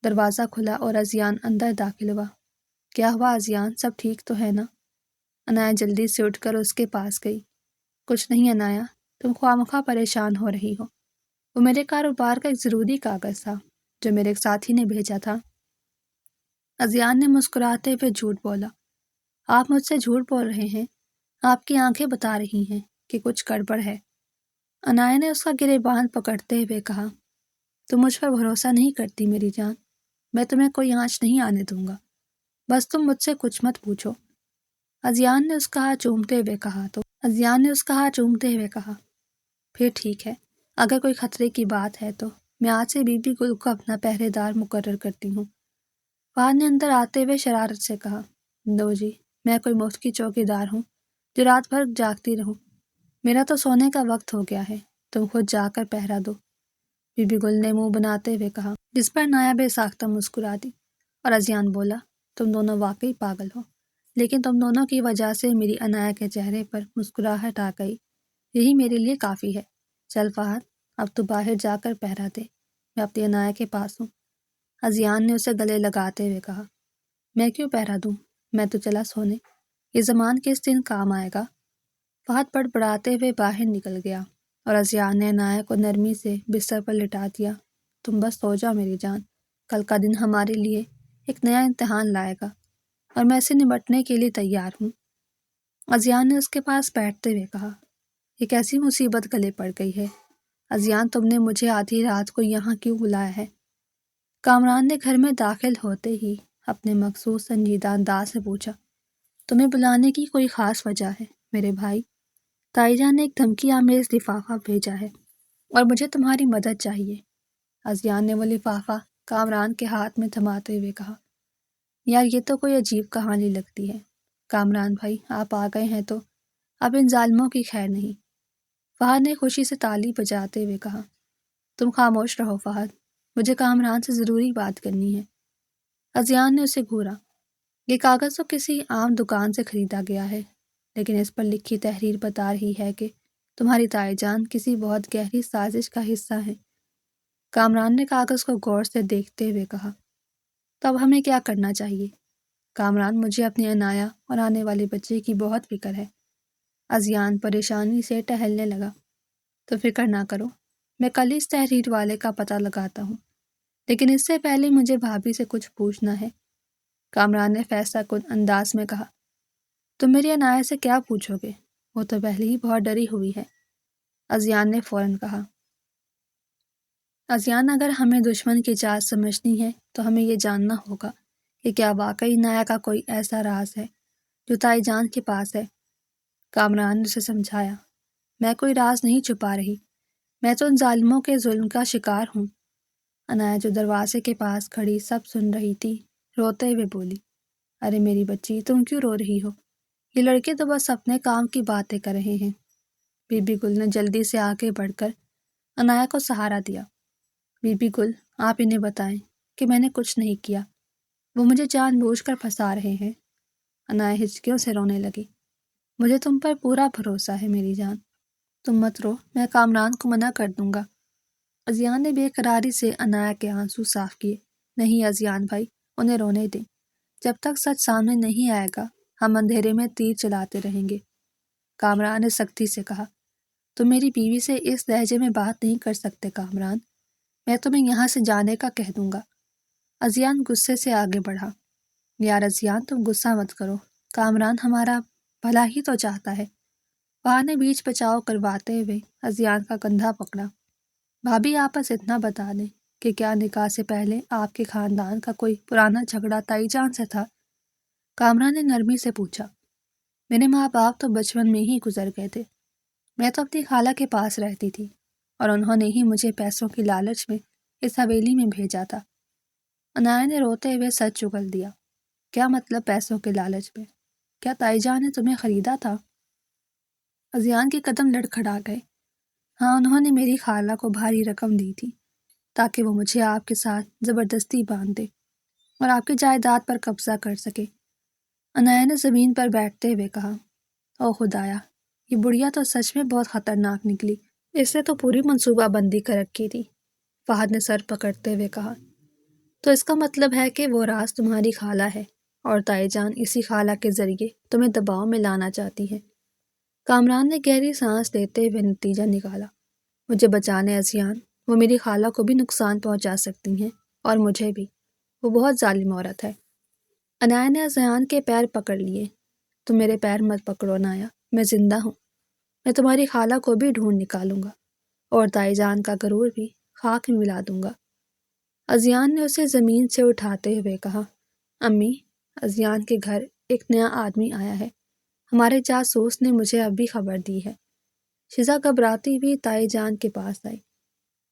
دروازہ کھلا اور ازیان اندر داخل ہوا۔ کیا ہوا ازیان، سب ٹھیک تو ہے نا؟ عنایا جلدی سے اٹھ کر اس کے پاس گئی۔ کچھ نہیں عنایا، تم خواہ پریشان ہو رہی ہو، وہ میرے کاروبار کا ایک ضروری کاغذ تھا جو میرے ایک ساتھی نے بھیجا تھا۔ ازیان نے مسکراتے ہوئے جھوٹ بولا۔ آپ مجھ سے جھوٹ بول رہے ہیں، آپ کی آنکھیں بتا رہی ہیں کہ کچھ گڑبڑ ہے۔ عنایا نے اس کا گریبان پکڑتے ہوئے کہا۔ تم مجھ پر بھروسہ نہیں کرتی میری جان، میں تمہیں کوئی آنچ نہیں آنے دوں گا، بس تم مجھ سے کچھ مت پوچھو۔ ازیان نے اس کا ہاتھ چومتے ہوئے کہا۔ پھر ٹھیک ہے، اگر کوئی خطرے کی بات ہے تو میں آج سے بی بی گل کو اپنا پہرے دار مقرر کرتی ہوں۔ فہد نے اندر آتے ہوئے شرارت سے کہا۔ دو جی، میں کوئی مفت کی چوکی دار ہوں جو رات بھر جاگتی رہوں؟ میرا تو سونے کا وقت ہو گیا ہے، تم خود جا کر پہرا دو، بی بی گل نے منہ بناتے ہوئے کہا، جس پر عنایا بے ساختہ مسکرا دی، اور ازیان بولا، تم دونوں واقعی پاگل ہو، لیکن تم دونوں کی وجہ سے میری عنایا کے چہرے پر مسکراہٹ آ گئی، یہی میرے لیے کافی ہے۔ چل فہد، اب تو باہر جا کر پہرا دے، میں اپنی عنایا کے پاس ہوں۔ ازیان نے اسے گلے لگاتے ہوئے کہا۔ میں کیوں پہرا دوں، میں تو چلا سونے، یہ زمان کس دن کام آئے گا؟ فہد بڑبڑاتے ہوئے باہر نکل گیا اور ازیان نے عنایا کو نرمی سے بستر پر لٹا دیا۔ تم بس سو جاؤ میری جان، کل کا دن ہمارے لیے ایک نیا امتحان لائے گا اور میں اسے نمٹنے کے لیے تیار ہوں۔ ازیان نے اس کے پاس بیٹھتے ہوئے کہا۔ یہ کیسی مصیبت گلے پڑ گئی ہے ازیان، تم نے مجھے آدھی رات کو یہاں کیوں بلایا ہے؟ کامران نے گھر میں داخل ہوتے ہی اپنے مخصوص سنجیدہ انداز سے پوچھا۔ تمہیں بلانے کی کوئی خاص وجہ ہے میرے بھائی؟ تائی جان نے ایک دھمکی آمیز لفافہ بھیجا ہے اور مجھے تمہاری مدد چاہیے۔ ازیان نے وہ لفافہ کامران کے ہاتھ میں تھماتے ہوئے کہا۔ یار یہ تو کوئی عجیب کہانی لگتی ہے، کامران بھائی آپ آ گئے ہیں تو اب ان ظالموں کی خیر نہیں۔ فہد نے خوشی سے تالی بجاتے ہوئے کہا۔ تم خاموش رہو فہد، مجھے کامران سے ضروری بات کرنی ہے۔ ازیان نے اسے گھورا۔ یہ کاغذ تو کسی عام دکان سے خریدا گیا ہے، لیکن اس پر لکھی تحریر بتا رہی ہے کہ تمہاری تائی جان کسی بہت گہری سازش کا حصہ ہے۔ کامران نے کاغذ کو غور سے دیکھتے ہوئے کہا۔ تو اب ہمیں کیا کرنا چاہیے؟ کامران، مجھے اپنی عنایا اور آنے والے بچے کی بہت فکر ہے۔ ازیان پریشانی سے ٹہلنے لگا۔ تو فکر نہ کرو، میں کل اس تحریر والے کا پتہ لگاتا ہوں، لیکن اس سے پہلے مجھے بھابھی سے کچھ پوچھنا ہے۔ کامران نے فیصلہ کن انداز میں کہا۔ تم میری عنایا سے کیا پوچھو گے؟ وہ تو پہلے ہی بہت ڈری ہوئی ہے، ازیان نے فوراً کہا۔ ازیان، اگر ہمیں دشمن کی چال سمجھنی ہے تو ہمیں یہ جاننا ہوگا کہ کیا واقعی عنایا کا کوئی ایسا راز ہے جو تائی جان کے پاس ہے۔ کامران نے اسے سمجھایا۔ میں کوئی راز نہیں چھپا رہی، میں تو ان ظالموں کے ظلم کا شکار ہوں۔ عنایا جو دروازے کے پاس کھڑی سب سن رہی تھی، روتے ہوئے بولی۔ ارے میری بچی، تم کیوں رو رہی ہو؟ یہ لڑکے تو بس اپنے کام کی باتیں کر رہے ہیں۔ بی بی گل نے جلدی سے آگے بڑھ کر عنایا کو سہارا دیا۔ بی بی گل، آپ انہیں بتائیں کہ میں نے کچھ نہیں کیا، وہ مجھے جان بوجھ کر پھنسا رہے ہیں۔ عنایا ہچکیوں سے رونے لگی۔ مجھے تم پر پورا بھروسہ ہے میری جان، تم مت رو، میں کامران کو منع کر دوں گا۔ ازیان نے بے قراری سے عنایا کے آنسو صاف کیے۔ نہیں ازیان بھائی، انہیں رونے دیں۔ جب تک سچ سامنے نہیں آئے گا ہم اندھیرے میں تیر چلاتے رہیں گے۔ کامران نے سختی سے کہا، تم میری بیوی سے اس لہجے میں بات نہیں کر سکتے کامران، میں تمہیں یہاں سے جانے کا کہہ دوں گا۔ ازیان غصے سے آگے بڑھا۔ یار ازیان تم غصہ مت کرو، کامران ہمارا بھلا ہی تو چاہتا ہے۔ وہاں نے بیچ بچاؤ کرواتے ہوئے ازیان کا کندھا پکڑا۔ بھابھی آپ بس اتنا بتا دیں کہ کیا نکاح سے پہلے آپ کے خاندان کا کوئی پرانا جھگڑا تائی جان سے تھا؟ کامران نے نرمی سے پوچھا۔ میرے ماں باپ تو بچپن میں ہی گزر گئے تھے، میں تو اپنی خالہ کے پاس رہتی تھی اور انہوں نے ہی مجھے پیسوں کی لالچ میں اس حویلی میں بھیجا تھا۔ عنایا نے روتے ہوئے سچ اگل دیا۔ کیا مطلب پیسوں کے لالچ میں؟ کیا تائی جان نے تمہیں خریدا تھا؟ ازیان کے قدم لڑکھڑا گئے۔ ہاں، انہوں نے میری خالہ کو بھاری رقم دی تھی تاکہ وہ مجھے آپ کے ساتھ زبردستی باندھ دے اور آپ کی جائیداد پر قبضہ کر سکے۔ عنایا نے زمین پر بیٹھتے ہوئے کہا، او خدایا، یہ بڑھیا تو سچ میں بہت خطرناک نکلی، اس نے تو پوری منصوبہ بندی کر رکھی تھی۔ فہد نے سر پکڑتے ہوئے کہا، تو اس کا مطلب ہے کہ وہ راز تمہاری خالہ ہے اور تائی جان اسی خالہ کے ذریعے تمہیں دباؤ میں لانا چاہتی ہے۔ کامران نے گہری سانس لیتے ہوئے نتیجہ نکالا، مجھے بچانے ازیان، وہ میری خالہ کو بھی نقصان پہنچا سکتی ہیں اور مجھے بھی، وہ بہت ظالم عورت ہے۔ عنایا نے ازیان کے پیر پکڑ لیے۔ تم میرے پیر مت پکڑو عنایا، میں زندہ ہوں، میں تمہاری خالہ کو بھی ڈھونڈ نکالوں گا اور تائی جان کا غرور بھی خاک میں ملا دوں گا۔ ازیان نے اسے زمین سے اٹھاتے ہوئے کہا، امی، ازیان کے گھر ایک نیا آدمی آیا ہے، ہمارے جاسوس نے مجھے اب بھی خبر دی ہے۔ شزا گھبراتی ہوئی تائی جان کے پاس آئی۔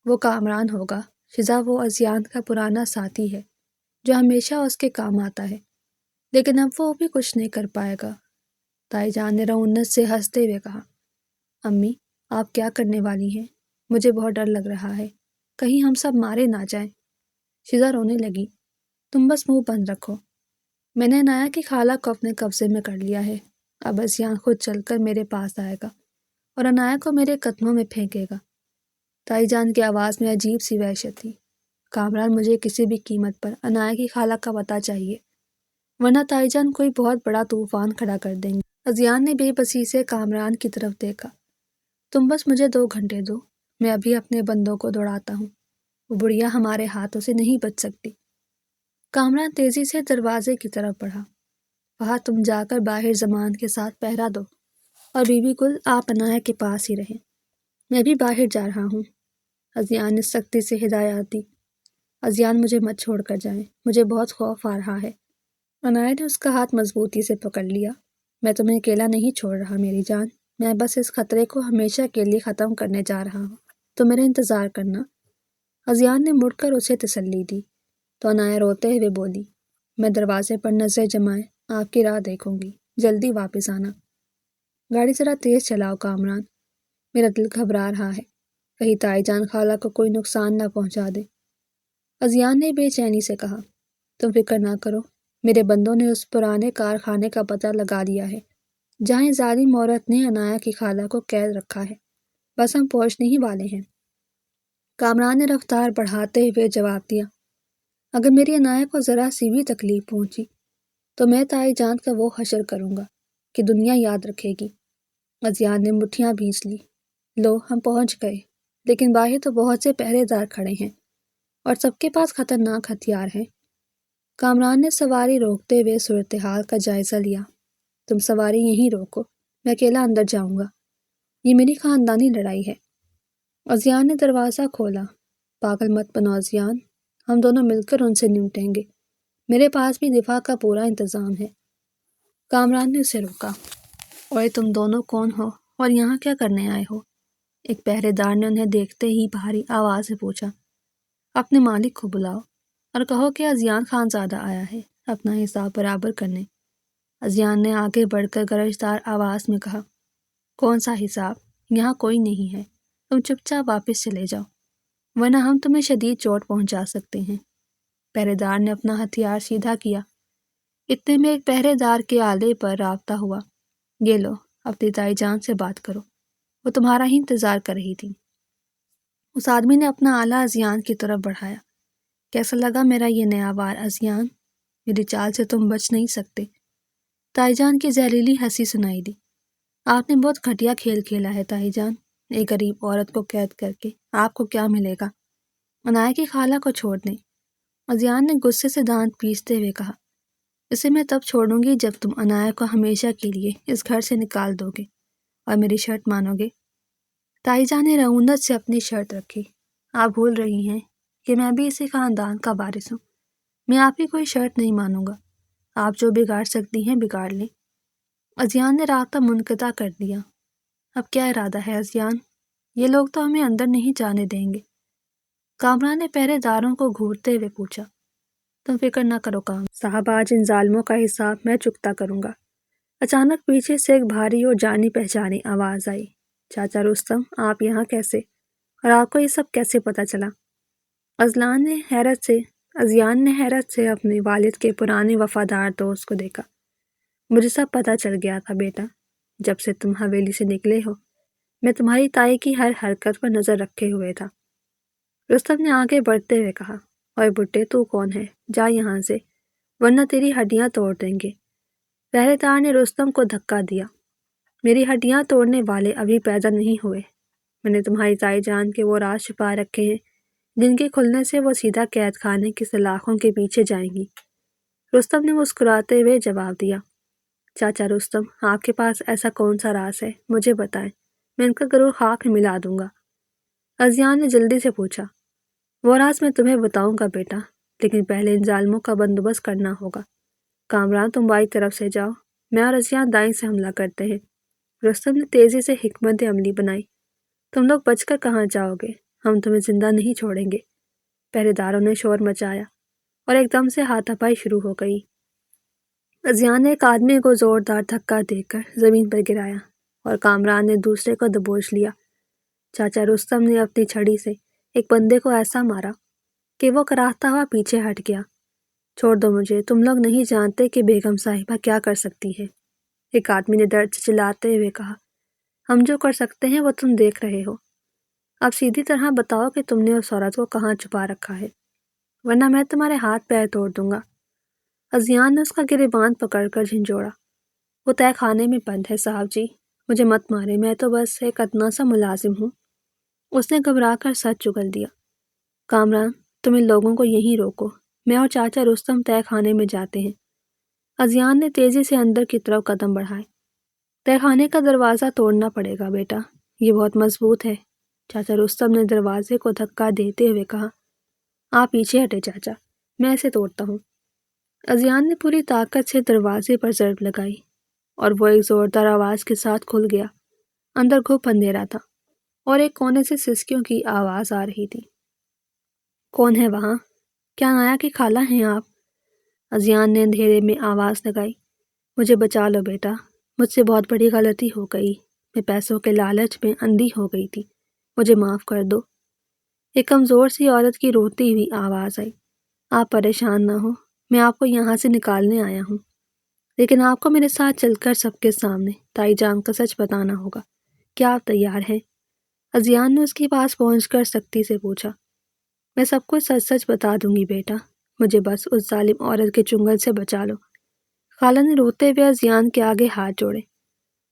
وہ کامران ہوگا شزا، وہ ازیان کا پرانا ساتھی ہے جو ہمیشہ اس کے کام آتا ہے، لیکن اب وہ بھی کچھ نہیں کر پائے گا۔ تائی جان نے رعونت سے ہنستے ہوئے کہا، امی آپ کیا کرنے والی ہیں؟ مجھے بہت ڈر لگ رہا ہے، کہیں ہم سب مارے نہ جائیں۔ شزا رونے لگی، تم بس منہ بند رکھو، میں نے عنایا کی خالہ کو اپنے قبضے میں کر لیا ہے، اب ازیان خود چل کر میرے پاس آئے گا اور عنایا کو میرے قدموں میں پھینکے گا۔ تائی جان کی آواز میں عجیب سی وحشت تھی۔ کامران، مجھے کسی بھی قیمت پر عنایا کی خالہ کا پتہ چاہیے، ورنہ تائی جان کوئی بہت بڑا طوفان کھڑا کر دیں گے۔ ازیان نے بے بسی سے کامران کی طرف دیکھا۔ تم بس مجھے 2 گھنٹے دو، میں ابھی اپنے بندوں کو دوڑاتا ہوں، وہ بڑھیا ہمارے ہاتھوں سے نہیں بچ سکتی۔ کامران تیزی سے دروازے کی طرف بڑھا۔ وہاں تم جا کر باہر زمان کے ساتھ پہرا دو اور بی بی گل آپ عنایا کے پاس ہی رہیں، میں بھی باہر جا رہا ہوں۔ ازیان نے سختی سے ہدایات دی۔ ازیان مجھے مت چھوڑ کر جائیں، مجھے بہت خوف آ رہا ہے۔ عنایا نے اس کا ہاتھ مضبوطی سے پکڑ لیا۔ میں تمہیں اکیلا نہیں چھوڑ رہا میری جان، میں بس اس خطرے کو ہمیشہ کے لیے ختم کرنے جا رہا ہوں، تو میرا انتظار کرنا۔ ازیان نے مڑ کر اسے تسلی دی تو عنایا روتے ہوئے بولی، میں دروازے پر نظر جمائے آپ کی راہ دیکھوں گی، جلدی واپس آنا۔ گاڑی ذرا تیز چلاؤ کامران، میرا دل گھبرا رہا ہے، کہیں تائی جان خالہ کو کوئی نقصان نہ پہنچا دے۔ ازیان نے بے چینی سے کہا، تم فکر نہ کرو، میرے بندوں نے اس پرانے کارخانے کا پتہ لگا دیا ہے جہاں ظالم عورت نے عنایا کی خالہ کو قید رکھا ہے، بس ہم پہنچنے ہی والے ہیں۔ کامران نے رفتار بڑھاتے ہوئے جواب دیا، اگر میری عنایا کو ذرا سی بھی تکلیف پہنچی تو میں تائی جان کا وہ حشر کروں گا کہ دنیا یاد رکھے گی۔ ازیان نے مٹھیاں بھینچ لی، لو ہم پہنچ گئے، لیکن باہر تو بہت سے پہرے دار کھڑے ہیں اور سب کے پاس خطرناک ہتھیار ہیں۔ کامران نے سواری روکتے ہوئے صورتحال کا جائزہ لیا، تم سواری یہیں روکو، میں اکیلا اندر جاؤں گا، یہ میری خاندانی لڑائی ہے۔ ازیان نے دروازہ کھولا، پاگل مت بنو ازیان، ہم دونوں مل کر ان سے نمٹیں گے، میرے پاس بھی دفاع کا پورا انتظام ہے۔ کامران نے اسے روکا، اوئے تم دونوں کون ہو اور یہاں کیا کرنے آئے ہو؟ ایک پہرے دار نے انہیں دیکھتے ہی بھاری آواز سے پوچھا۔ اپنے مالک کو بلاؤ اور کہو کہ ازیان خان زادہ آیا ہے اپنا حساب برابر کرنے۔ ازیان نے آگے بڑھ کر گرجدار آواز میں کہا، کون سا حساب؟ یہاں کوئی نہیں ہے، تم چپ چاپ واپس چلے جاؤ ورنہ ہم تمہیں شدید چوٹ پہنچا سکتے ہیں۔ پہرے دار نے اپنا ہتھیار سیدھا کیا۔ اتنے میں ایک پہرے دار کے آلے پر رابطہ ہوا، یہ لو اپنی تائی جان سے بات کرو، وہ تمہارا ہی انتظار کر رہی تھی۔ اس آدمی نے اپنا آلہ ازیان کی طرف بڑھایا۔ کیسا لگا میرا یہ نیا وار ازیان؟ میری چال سے تم بچ نہیں سکتے۔ تائی جان کی زہریلی ہنسی سنائی دی۔ آپ نے بہت گھٹیا کھیل کھیلا ہے تائی جان، ایک غریب عورت کو قید کر کے آپ کو کیا ملے گا؟ عنایا کی خالہ کو چھوڑ دیں۔ ازیان نے غصے سے دانت پیستے ہوئے کہا، اسے میں تب چھوڑوں گی جب تم عنایا کو ہمیشہ کے لیے اس گھر سے نکال دو گے اور میری شرط مانو گے۔ تائی جان نے رعونت سے اپنی شرط رکھی۔ آپ بھول رہی ہیں کہ میں بھی اسی خاندان کا وارث ہوں۔ میں آپ کی کوئی شرط نہیں مانوں گا۔ آپ جو بگاڑ سکتی ہیں بگاڑ لیں۔ ازیان نے رابطہ منقطع کر دیا۔ اب کیا ارادہ ہے ازیان؟ یہ لوگ تو ہمیں اندر نہیں جانے دیں گے۔ کامران نے پہرے داروں کو گھورتے ہوئے پوچھا۔ تم فکر نہ کرو کام صاحب، آج ان ظالموں کا حساب میں چکتا کروں گا۔ اچانک پیچھے سے ایک بھاری اور جانی پہچانی آواز آئی۔ چاچا رستم، آپ یہاں کیسے؟ اور آپ کو یہ سب کیسے پتہ چلا؟ ازیان نے حیرت سے اپنے والد کے پرانے وفادار دوست کو دیکھا۔ مجھے سب پتہ چل گیا تھا بیٹا، جب سے تم حویلی سے نکلے ہو میں تمہاری تائی کی ہر حرکت پر نظر رکھے ہوئے تھا۔ رستم نے آگے بڑھتے ہوئے کہا، اور بڈھے تو کون ہے؟ جا یہاں سے ورنہ تیری ہڈیاں توڑ دیں گے۔ پہرے دار نے رستم کو دھکا دیا۔ میری ہڈیاں توڑنے والے ابھی پیدا نہیں ہوئے۔ میں نے تمہاری تائی جان کے وہ راز چھپا رکھے ہیں جن کے کھلنے سے وہ سیدھا قید خانے کی سلاخوں کے پیچھے جائیں گی۔ رستم نے مسکراتے ہوئے جواب دیا، چاچا رستم، آپ کے پاس ایسا کون سا راز ہے؟ مجھے بتائیں، میں ان کا ضرور خاک میں ملا دوں گا۔ ازیان نے جلدی سے پوچھا، وہ راز میں تمہیں بتاؤں گا بیٹا، لیکن پہلے ان ظالموں کا بندوبست کرنا ہوگا۔ کامران تم بائیں طرف سے جاؤ، میں اور ازیان دائیں سے حملہ کرتے ہیں۔ رستم نے تیزی سے حکمت عملی بنائی۔ تم لوگ بچ کر کہاں جاؤ گے؟ ہم تمہیں زندہ نہیں چھوڑیں گے۔ پہرے داروں نے شور مچایا اور ایک دم سے ہاتھا پائی شروع ہو گئی۔ ازیان نے ایک آدمی کو زوردار دھکا دے کر زمین پر گرایا اور کامران نے دوسرے کو دبوچ لیا۔ چاچا رستم نے اپنی چھڑی سے ایک بندے کو ایسا مارا کہ وہ کراہتا ہوا پیچھے ہٹ گیا۔ چھوڑ دو مجھے، تم لوگ نہیں جانتے کہ بیگم صاحبہ کیا کر سکتی ہے، ایک آدمی نے درد سے چلاتے ہوئے کہا۔ ہم جو کر سکتے ہیں وہ تم دیکھ رہے ہو۔ اب سیدھی طرح بتاؤ کہ تم نے اس عورت کو کہاں چھپا رکھا ہے، ورنہ میں تمہارے ہاتھ پیر توڑ دوں گا۔ ازیان نے اس کا گریبان پکڑ کر جھنجھوڑا۔ وہ تہہ خانے میں بند ہے صاحب جی، مجھے مت مارے، میں تو بس ایک ادنا سا ملازم ہوں۔ اس نے گھبرا کر سر چگل دیا۔ کامران، تم ان لوگوں کو یہیں روکو، میں اور چاچا رستم تہہ خانے میں جاتے ہیں۔ ازیان نے تیزی سے اندر کی طرف قدم بڑھائے۔ تہہ خانے کا دروازہ توڑنا پڑے گا بیٹا، یہ بہت مضبوط ہے۔ چاچا رستم نے دروازے کو دھکا دیتے ہوئے کہا، آپ پیچھے ہٹے چاچا، میں اسے توڑتا ہوں۔ ازیان نے پوری طاقت سے دروازے پر ضرب لگائی اور وہ ایک زوردار آواز کے ساتھ کھل گیا۔ اندر گھپ اندھیرا تھا اور ایک کونے سے سسکیوں کی آواز آ رہی تھی۔ کون ہے وہاں؟ کیا عنایا کی خالہ ہیں آپ؟ ازیان نے اندھیرے میں آواز لگائی، مجھے بچا لو بیٹا، مجھ سے بہت بڑی غلطی ہو گئی، میں پیسوں کے لالچ میں اندھی ہو گئی تھی، مجھے معاف کر دو۔ ایک کمزور سی عورت کی روتی ہوئی آواز آئی، آپ پریشان نہ ہو، میں آپ کو یہاں سے نکالنے آیا ہوں، لیکن آپ کو میرے ساتھ چل کر سب کے سامنے تائی جان کا سچ بتانا ہوگا۔ کیا آپ تیار ہیں؟ ازیان نے اس کے پاس پہنچ کر سختی سے پوچھا۔ میں سب کچھ سچ سچ بتا دوں گی بیٹا، مجھے بس اس ظالم عورت کے چنگل سے بچا لو۔ خالہ نے روتے ہوئے ازیان کے آگے ہاتھ جوڑے۔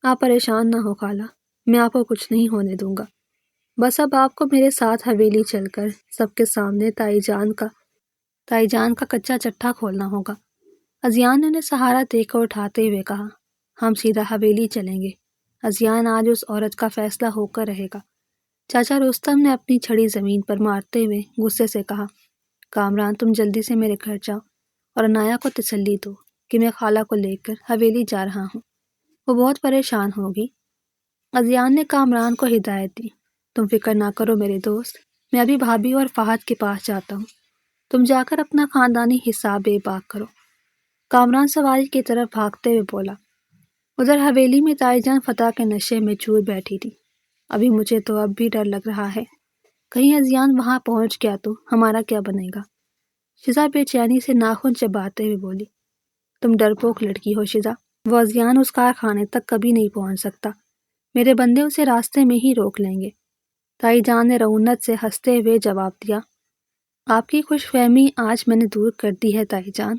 آپ پریشان نہ ہو خالہ، میں آپ کو کچھ نہیں ہونے دوں گا، بس اب آپ کو میرے ساتھ حویلی چل کر سب کے سامنے تائی جان کا کچا چٹھا کھولنا ہوگا۔ ازیان نے انہیں سہارا دے کر اٹھاتے ہوئے کہا، ہم سیدھا حویلی چلیں گے۔ ازیان، آج اس عورت کا فیصلہ ہو کر رہے گا۔ چاچا رستم نے اپنی چھڑی زمین پر مارتے ہوئے غصے سے کہا، کامران تم جلدی سے میرے گھر جاؤ اور عنایا کو تسلی دو کہ میں خالہ کو لے کر حویلی جا رہا ہوں، وہ بہت پریشان ہوگی۔ ازیان نے کامران کو ہدایت دی، تم فکر نہ کرو میرے دوست، میں ابھی بھابھی اور فہد کے پاس جاتا ہوں، تم جا کر اپنا خاندانی حساب بے باک کرو۔ کامران سواری کی طرف بھاگتے ہوئے بولا۔ ادھر حویلی میں تائی جان فتح کے نشے میں چور بیٹھی تھی۔ ابھی مجھے تو اب بھی ڈر لگ رہا ہے، کہیں ازیان وہاں پہنچ گیا تو ہمارا کیا بنے گا؟ شزا بے چینی سے ناخن چباتے ہوئے بولی، تم ڈرپوک لڑکی ہو شزا، وہ ازیان اس کارخانے تک کبھی نہیں پہنچ سکتا، میرے بندے اسے راستے میں ہی روک لیں گے۔ تائی جان نے رعونت سے ہنستے ہوئے جواب دیا، آپ کی خوش فہمی آج میں نے دور کر دی ہے تائی جان،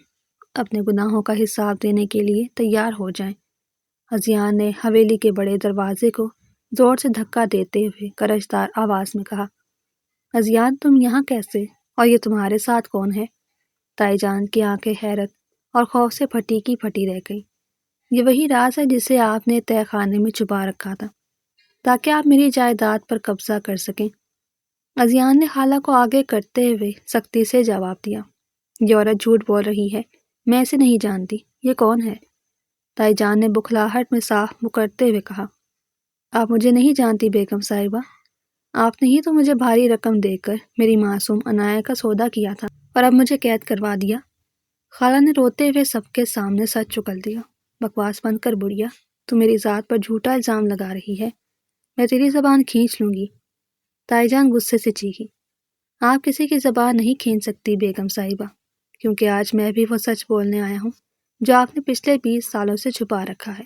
اپنے گناہوں کا حساب دینے کے لیے تیار ہو جائیں۔ ازیان نے حویلی کے بڑے دروازے کو زور سے دھکا دیتے ہوئے گرجدار آواز میں کہا، ازیان تم یہاں کیسے، اور یہ تمہارے ساتھ کون ہے؟ تائی جان کی آنکھیں حیرت اور خوف سے پھٹی کی پھٹی رہ گئی۔ یہ وہی راز ہے جسے آپ نے تہہ خانے میں چھپا رکھا تھا تاکہ آپ میری جائیداد پر قبضہ کر سکیں۔ ازیان نے خالہ کو آگے کرتے ہوئے سختی سے جواب دیا، یہ عورت جھوٹ بول رہی ہے، میں اسے نہیں جانتی، یہ کون ہے؟ تائی جان نے بکھلاہٹ میں صاف مکرتے ہوئے کہا، آپ مجھے نہیں جانتی بیگم صاحبہ، آپ نے ہی تو مجھے بھاری رقم دے کر میری معصوم عنایہ کا سودا کیا تھا اور اب مجھے قید کروا دیا۔ خالہ نے روتے ہوئے سب کے سامنے سچ چکل دیا، بکواس بند کر بڑھیا، تو میری ذات پر جھوٹا الزام لگا رہی ہے، میں تیری زبان کھینچ لوں گی۔ تائی جان غصے سے چیخی، آپ کسی کی زبان نہیں کھینچ سکتی بیگم صاحبہ، کیونکہ آج میں بھی وہ سچ بولنے آیا ہوں جو آپ نے پچھلے 20 سالوں سے چھپا رکھا ہے۔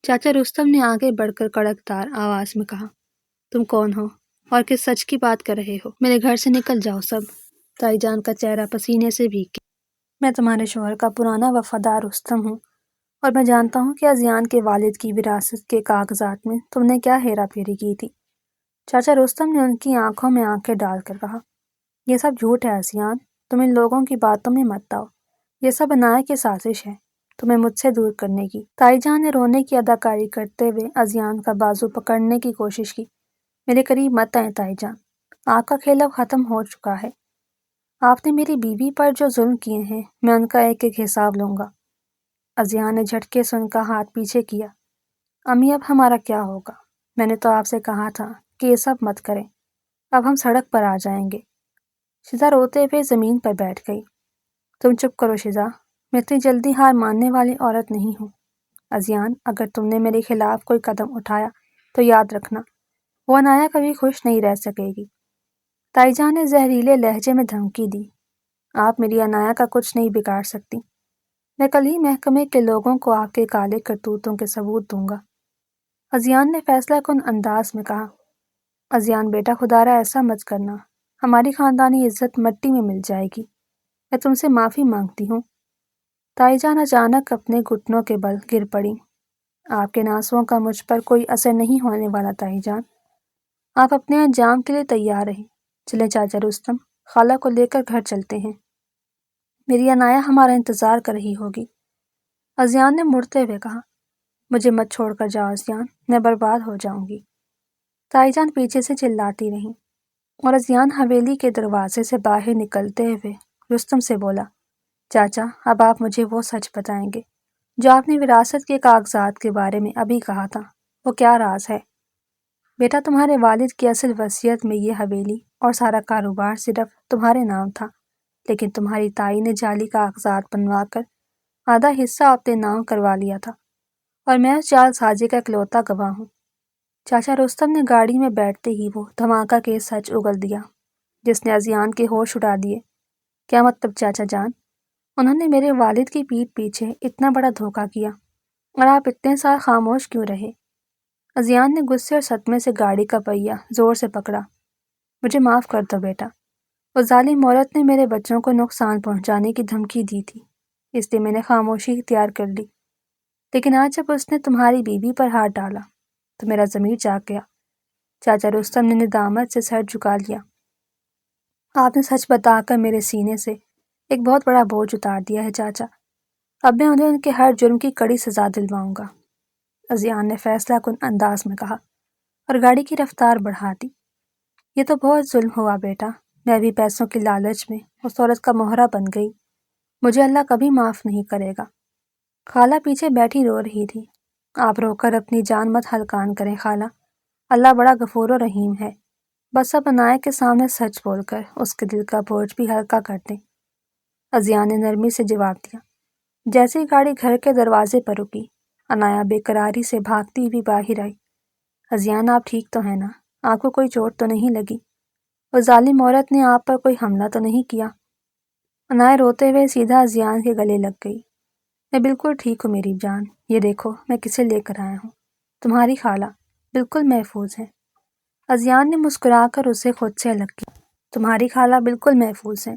چاچا رستم نے آگے بڑھ کر کڑکدار آواز میں کہا، تم کون ہو اور کس سچ کی بات کر رہے ہو؟ میرے گھر سے نکل جاؤ سب۔ تائی جان کا چہرہ پسینے سے بھیگ گیا۔ میں تمہارے شوہر کا پرانا وفادار رستم ہوں، اور میں جانتا ہوں کہ ازیان کے والد کی وراثت کے کاغذات میں تم نے کیا ہیرا پھیری کی تھی۔ چاچا رستم نے ان کی آنکھوں میں آنکھیں ڈال کر کہا، یہ سب جھوٹ ہے ازیان، تم ان لوگوں کی باتوں میں مت آؤ، یہ سب عنایہ کی سازش ہے تمہیں مجھ سے دور کرنے کی۔ تائی جان نے رونے کی اداکاری کرتے ہوئے ازیان کا بازو پکڑنے کی کوشش کی۔ میرے قریب مت آئیں تائی جان، آپ کا کھیل اب ختم ہو چکا ہے، آپ نے میری بیوی پر جو ظلم کیے ہیں میں ان کا ایک ایک حساب لوں گا۔ ازیان نے جھٹکے سے ان کا ہاتھ پیچھے کیا، امی اب ہمارا کیا ہوگا؟ میں نے تو آپ سے کہا تھا کہ یہ سب مت کریں، اب ہم سڑک پر آ جائیں گے۔ شیزا روتے ہوئے زمین پر بیٹھ گئی۔ تم چپ کرو شیزا، میں اتنی جلدی ہار ماننے والی عورت نہیں ہوں۔ ازیان، اگر تم نے میرے خلاف کوئی قدم اٹھایا تو یاد رکھنا وہ عنایہ کبھی خوش نہیں رہ سکے گی۔ تائی جان نے زہریلے لہجے میں دھمکی دی، آپ میری عنایہ کا کچھ نہیں بگاڑ سکتی، میں کل ہی محکمے کے لوگوں کو آپ کے کالے کرتوتوں کے ثبوت دوں گا۔ ازیان نے فیصلہ کن انداز میں کہا، ازیان بیٹا خدا را ایسا مت کرنا، ہماری خاندانی عزت مٹی میں مل جائے گی، میں تم سے معافی مانگتی ہوں۔ تائی جان اچانک اپنے گھٹنوں کے بل گر پڑی، آپ کے ناسوں کا مجھ پر کوئی اثر نہیں ہونے والا تائی جان، آپ اپنے انجام کے لیے تیار رہیں۔ چلیں چاچا رستم، خالہ کو لے کر گھر چلتے ہیں، میری عنایہ ہمارا انتظار کر رہی ہوگی۔ ازیان نے مڑتے ہوئے کہا، مجھے مت چھوڑ کر جاؤ ازیان، میں برباد ہو جاؤں گی۔ تائی جان پیچھے سے چلاتی رہیں اور ازیان حویلی کے دروازے سے باہر نکلتے ہوئے رستم سے بولا، چاچا اب آپ مجھے وہ سچ بتائیں گے جو آپ نے وراثت کے کاغذات کے بارے میں ابھی کہا تھا، وہ کیا راز ہے؟ بیٹا تمہارے والد کی اصل وصیت میں یہ حویلی اور سارا کاروبار صرف تمہارے نام تھا، لیکن تمہاری تائی نے جعلی کاغذات بنوا کر آدھا حصہ اپنے نام کروا لیا تھا، اور میں اس جعل سازی کا اکلوتا گواہ ہوں۔ چاچا رستم نے گاڑی میں بیٹھتے ہی وہ دھماکہ کے سچ اگل دیا جس نے ازیان کے ہوش اڑا دیے۔ کیا مطلب چاچا جان؟ انہوں نے میرے والد کی پیٹھ پیچھے اتنا بڑا دھوکہ کیا اور آپ اتنے سال خاموش کیوں رہے؟ ازیان نے غصے اور صدمے سے گاڑی کا پہیہ زور سے پکڑا، مجھے معاف کر دو بیٹا، اس ظالم عورت نے میرے بچوں کو نقصان پہنچانے کی دھمکی دی تھی، اس لیے میں نے خاموشی اختیار کر لی، لیکن آج جب اس نے تمہاری بیوی پر ہاتھ ڈالا تو میرا ضمیر جاگ گیا۔ چاچا رستم نے ندامت سے سر جھکا لیا، آپ نے سچ بتا کر میرے سینے سے ایک بہت بڑا بوجھ اتار دیا ہے چاچا، اب میں انہیں ان کے ہر جرم کی کڑی سزا دلواؤں گا۔ ازیان نے فیصلہ کن انداز میں کہا اور گاڑی کی رفتار بڑھا دی۔ یہ تو بہت ظلم ہوا بیٹا، میں بھی پیسوں کی لالچ میں اس عورت کا مہرہ بن گئی، مجھے اللہ کبھی معاف نہیں کرے گا۔ خالہ پیچھے بیٹھی رو رہی تھی، آپ رو کر اپنی جان مت ہلکان کریں خالہ، اللہ بڑا غفور و رحیم ہے، بس اب عنایہ کے سامنے سچ بول کر اس کے دل کا بوجھ بھی ہلکا کر دیں۔ ازیان نے نرمی سے جواب دیا۔ جیسے ہی گاڑی گھر کے دروازے پر رکی، عنایہ بے قراری سے بھاگتی ہوئی باہر آئی۔ ازیان آپ ٹھیک تو ہیں نا؟ آپ کو کوئی چوٹ تو نہیں لگی؟ اس ظالم عورت نے آپ پر کوئی حملہ تو نہیں کیا؟ عنایہ روتے ہوئے سیدھا ازیان کے گلے لگ گئی، میں بالکل ٹھیک ہوں میری جان، یہ دیکھو میں کسے لے کر آیا ہوں، تمہاری خالہ بالکل محفوظ ہے۔ ازیان نے مسکرا کر اسے خود سے الگ کیا۔ تمہاری خالہ بالکل محفوظ ہیں۔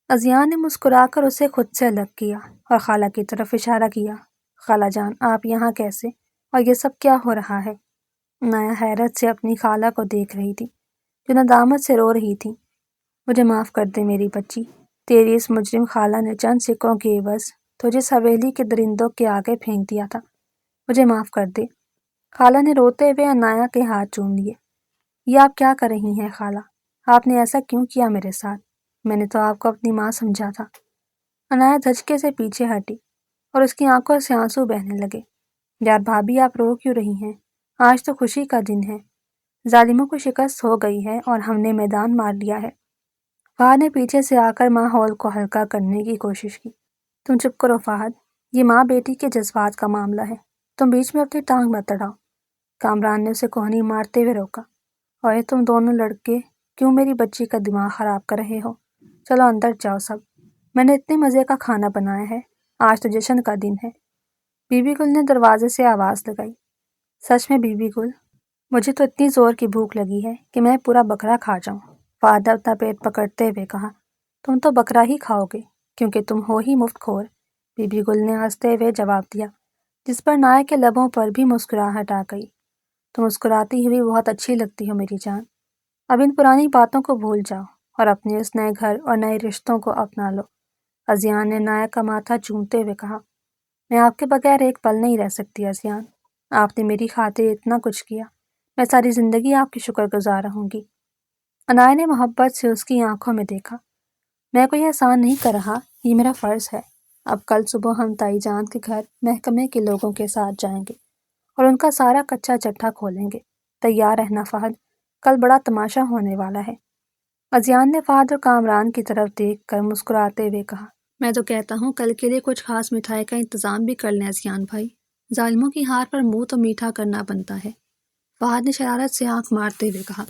ازیان نے مسکرا کر اسے خود سے الگ کیا اور خالہ کی طرف اشارہ کیا۔ خالہ جان، آپ یہاں کیسے؟ اور یہ سب کیا ہو رہا ہے؟ عنایا حیرت سے اپنی خالہ کو دیکھ رہی تھی جو ندامت سے رو رہی تھی۔ مجھے معاف کر دے میری بچی، تیری اس مجرم خالہ نے چند سکوں کے عوض تجھے اس حویلی کے درندوں کے آگے پھینک دیا تھا۔ مجھے معاف کر دے۔ خالہ نے روتے ہوئے عنایا کے ہاتھ چوم لیے۔ یہ آپ کیا کر رہی ہیں خالہ؟ آپ نے ایسا کیوں کیا میرے ساتھ؟ میں نے تو آپ کو اپنی ماں سمجھا تھا۔ عنایا دھچکے سے پیچھے ہٹی اور اس کی آنکھوں سے آنسو بہنے لگے۔ یار بھابھی، آپ رو کیوں رہی ہیں؟ آج تو خوشی کا دن ہے۔ ظالموں کو شکست ہو گئی ہے اور ہم نے میدان مار لیا ہے۔ فہد نے پیچھے سے آ کر ماحول کو ہلکا کرنے کی کوشش کی۔ تم چپ کرو فہد، یہ ماں بیٹی کے جذبات کا معاملہ ہے، تم بیچ میں اپنی ٹانگ مت اڑاؤ۔ کامران نے اسے کوہنی مارتے ہوئے روکا۔ اور تم دونوں لڑکے کیوں میری بچی کا دماغ خراب کر رہے ہو؟ چلو اندر جاؤ سب، میں نے اتنے مزے کا کھانا بنایا ہے، آج تو جشن کا دن ہے۔ بی بی گل نے دروازے سے آواز لگائی۔ سچ میں بی بی گل، مجھے تو اتنی زور کی بھوک لگی ہے کہ میں پورا بکرا کھا جاؤں۔ فہد نے اپنا پیٹ پکڑتے ہوئے کہا۔ تم تو بکرا ہی کھاؤ گے کیونکہ تم ہو ہی مفت خور، بی بی گل نے ہنستے ہوئے جواب دیا، جس پر عنایا کے لبوں پر بھی مسکراہٹ آ گئی۔ تم مسکراتی ہوئی بہت اچھی لگتی ہو میری جان۔ اب ان پرانی باتوں کو بھول جاؤ اور اپنے اس نئے گھر اور نئے رشتوں کو اپنا لو۔ ازیان نے عنایا کا ماتھا چومتے ہوئے کہا۔ میں آپ کے بغیر ایک پل نہیں رہ سکتی ازیان، آپ نے میری خاطر اتنا کچھ کیا، میں ساری زندگی آپ کی شکر گزار رہوں گی۔ عنایا نے محبت سے اس کی آنکھوں میں دیکھا۔ میں کوئی احسان نہیں کر رہا، یہ میرا فرض ہے۔ اب کل صبح ہم تائی جان کے گھر محکمے کے لوگوں کے ساتھ جائیں گے اور ان کا سارا کچا چٹھا کھولیں گے۔ تیار رہنا فہد، کل بڑا تماشا ہونے والا ہے۔ ازیان نے فہد اور کامران کی طرف دیکھ کر مسکراتے ہوئے کہا۔ میں تو کہتا ہوں کل کے لیے کچھ خاص مٹھائی کا انتظام بھی کر لیں ازیان بھائی، ظالموں کی ہار پر منہ تو میٹھا کرنا بنتا ہے۔ فہد نے شرارت سے آنکھ مارتے ہوئے کہا۔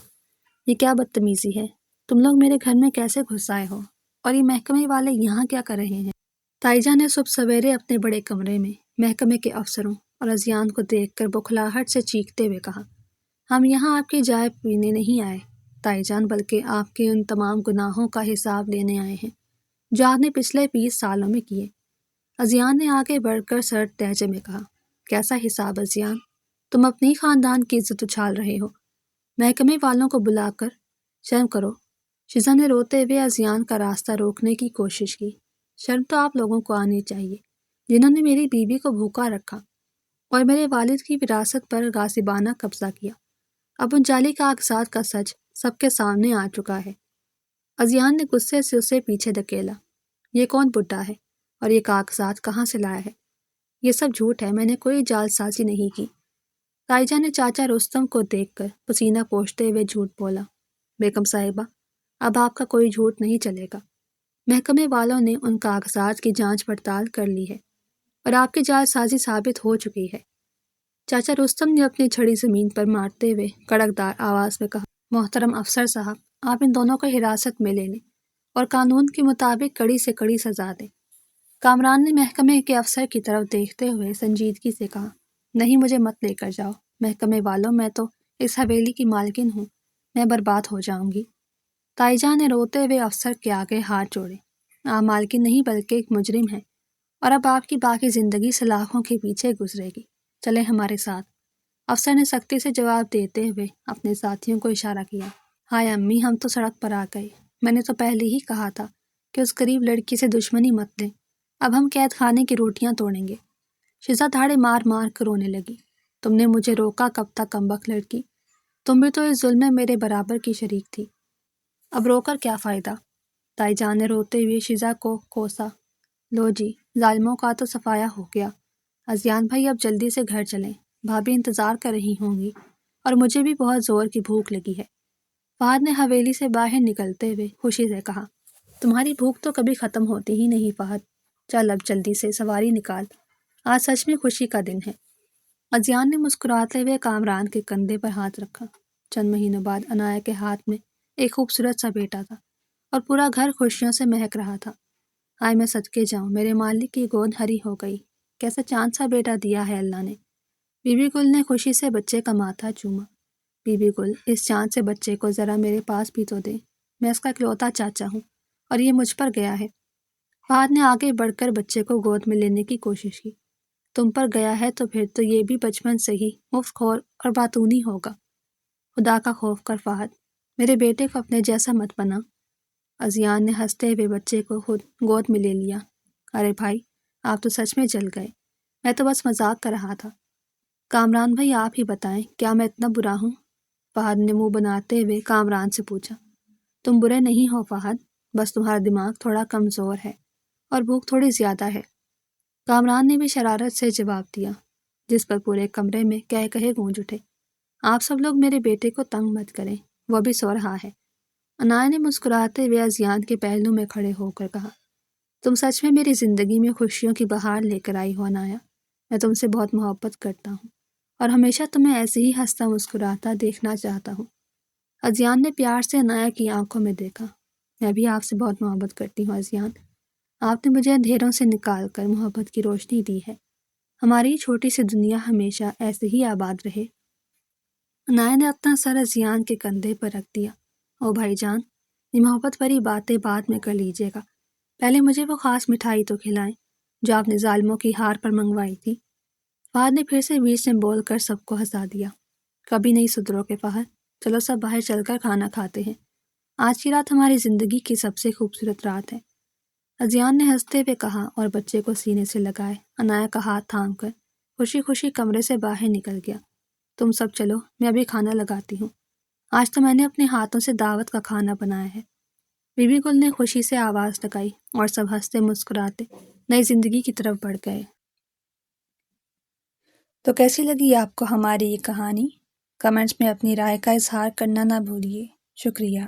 یہ کیا بدتمیزی ہے؟ تم لوگ میرے گھر میں کیسے گھس آئے ہو؟ اور یہ محکمے والے یہاں کیا کر رہے ہیں؟ تائی جان نے صبح سویرے اپنے بڑے کمرے میں محکمے کے افسروں اور ازیان کو دیکھ کر بخلاہٹ سے چیختے ہوئے کہا۔ ہم یہاں آپ کی جائے پینے نہیں آئے تائی جان، بلکہ آپ کے ان تمام گناہوں کا حساب لینے آئے ہیں جو آپ نے پچھلے 20 سالوں میں کیے۔ ازیان نے آگے بڑھ کر سرد لہجے میں کہا۔ کیسا حساب ازیان؟ تم اپنے ہی خاندان کی عزت اچھال رہے ہو۔ محکمے والوں کو بلا کر شرم کرو۔ شزا نے روتے ہوئے ازیان کا راستہ روکنے کی کوشش کی۔ شرم تو آپ لوگوں کو آنی چاہیے جنہوں نے میری بیوی کو بھوکا رکھا اور میرے والد کی وراثت پر غاصبانہ قبضہ کیا۔ اب ان جعلی کاغذات کا سچ سب کے سامنے آ چکا ہے۔ ازیان نے غصے سے اسے پیچھے دھکیلا۔ یہ کون بڈھا ہے اور یہ کاغذات کہاں سے لایا ہے؟ یہ سب جھوٹ ہے، میں نے کوئی جعل سازی نہیں کی۔ تائی جان نے چاچا رستم کو دیکھ کر پسینہ پوچھتے ہوئے جھوٹ بولا۔ بیگم صاحبہ، اب آپ کا کوئی جھوٹ نہیں چلے گا۔ محکمے والوں نے ان کاغذات کی جانچ پڑتال کر لی ہے اور آپ کی جعل سازی ثابت ہو چکی ہے۔ چاچا رستم نے اپنی چھڑی زمین پر مارتے ہوئے کڑکدار آواز میں کہا۔ محترم افسر صاحب، آپ ان دونوں کو حراست میں لے لیں اور قانون کے مطابق کڑی سے کڑی سزا دیں۔ کامران نے محکمے کے افسر کی طرف دیکھتے ہوئے سنجیدگی سے کہا۔ نہیں، مجھے مت لے کر جاؤ محکمے والوں، میں تو اس حویلی کی مالکن ہوں، میں برباد ہو جاؤں گی۔ تائی جان نے روتے ہوئے افسر کے آگے ہاتھ جوڑے۔ آپ مالکن نہیں بلکہ ایک مجرم ہیں اور اب آپ کی باقی زندگی سلاخوں کے پیچھے گزرے گی۔ چلیں ہمارے ساتھ۔ افسر نے سختی سے جواب دیتے ہوئے اپنے ساتھیوں کو اشارہ کیا۔ ہائے امی، ہم تو سڑک پر آ گئے۔ میں نے تو پہلے ہی کہا تھا کہ اس غریب لڑکی سے دشمنی مت لیں، اب ہم قید خانے کی روٹیاں توڑیں گے۔ شزا دھاڑے مار مار کر رونے لگی۔ تم نے مجھے روکا کب تک کمبخت لڑکی؟ تم بھی تو اس ظلم میں میرے برابر کی شریک تھی، اب رو کر کیا فائدہ؟ تائی جان نے روتے ہوئے شزا کو کوسا۔ لو جی، ظالموں کا تو صفایا ہو گیا۔ ازیان بھائی، اب جلدی سے گھر چلیں، بھابھی انتظار کر رہی ہوں گی اور مجھے بھی بہت زور کی بھوک لگی ہے۔ فہد نے حویلی سے باہر نکلتے ہوئے خوشی سے کہا۔ تمہاری بھوک تو کبھی ختم ہوتی ہی نہیں فہد، چل اب جلدی سے سواری نکال، آج سچ میں خوشی کا دن ہے۔ ازیان نے مسکراتے ہوئے کامران کے کندھے پر ہاتھ رکھا۔ چند مہینوں بعد عنایا کے ہاتھ میں ایک خوبصورت سا بیٹا تھا اور پورا گھر خوشیوں سے مہک رہا تھا۔ ہائے میں صدقے جاؤں، میرے مالک کی گود ہری ہو گئی، کیسا چاند سا بیٹا دیا ہے اللہ نے۔ بی بی گل نے خوشی سے بچے کا ماتھا چوما۔ بی بی گل، اس چاند سے بچے کو ذرا میرے پاس بھی تو دیں، میں اس کا اکلوتا چاچا ہوں اور یہ مجھ پر گیا ہے۔ فہد نے آگے بڑھ کر بچے کو گود میں لینے کی کوشش کی۔ تم پر گیا ہے تو پھر تو یہ بھی بچپن سے ہی مفت خور اور باتونی ہوگا۔ خدا کا خوف کر فہد، میرے بیٹے کو اپنے جیسا مت بنا۔ ازیان نے ہنستے ہوئے بچے کو خود گود میں لے لیا۔ ارے بھائی، آپ تو سچ میں جل گئے، میں تو بس مذاق کر رہا تھا۔ کامران بھائی آپ ہی بتائیں، کیا میں اتنا برا ہوں؟ فہد نے منہ بناتے ہوئے کامران سے پوچھا۔ تم برے نہیں ہو فہد، بس تمہارا دماغ تھوڑا کمزور ہے اور بھوک تھوڑی زیادہ ہے۔ کامران نے بھی شرارت سے جواب دیا، جس پر پورے کمرے میں کہہ کہے گونج اٹھے۔ آپ سب لوگ میرے بیٹے کو تنگ مت کریں، وہ بھی سو رہا ہے۔ انایا نے مسکراتے ہوئے ازیان کے پہلو میں کھڑے ہو کر کہا، تم سچ میں میری زندگی میں خوشیوں کی بہار لے کر آئی ہو انایا۔ میں تم سے بہت محبت کرتا ہوں اور ہمیشہ تمہیں ایسے ہی ہنستا مسکراتا دیکھنا چاہتا ہوں۔ ازیان نے پیار سے انایا کی آنکھوں میں دیکھا۔ میں بھی آپ سے بہت محبت کرتی ہوں ازیان، آپ نے مجھے اندھیروں سے نکال کر محبت کی روشنی دی ہے۔ ہماری چھوٹی سی دنیا ہمیشہ ایسے ہی آباد رہے۔ انایا نے اپنا سر ازیان کے کندھے پر رکھ دیا۔ او بھائی جان، یہ محبت بھری باتیں بعد میں کر لیجیے گا، پہلے مجھے وہ خاص مٹھائی تو کھلائیں جو آپ نے ظالموں کی ہار پر منگوائی تھی۔ فہد نے پھر سے بیچ میں بول کر سب کو ہنسا دیا۔ کبھی نہیں سدھرو گے فہد، چلو سب باہر چل کر کھانا کھاتے ہیں، آج کی رات ہماری زندگی کی سب سے خوبصورت رات ہے۔ ازیان نے ہنستے ہوئے کہا اور بچے کو سینے سے لگائے انایا کا ہاتھ تھام کر خوشی خوشی کمرے سے باہر نکل گیا۔ تم سب چلو، میں ابھی کھانا لگاتی ہوں، آج تو میں نے اپنے ہاتھوں سے دعوت کا کھانا بنایا ہے۔ بی بی گل نے خوشی سے آواز لگائی اور سب ہنستے مسکراتے نئی زندگی کی طرف بڑھ گئے۔ تو کیسی لگی آپ کو ہماری یہ کہانی؟ کمنٹس میں اپنی رائے کا اظہار کرنا نہ بھولیے۔ شکریہ۔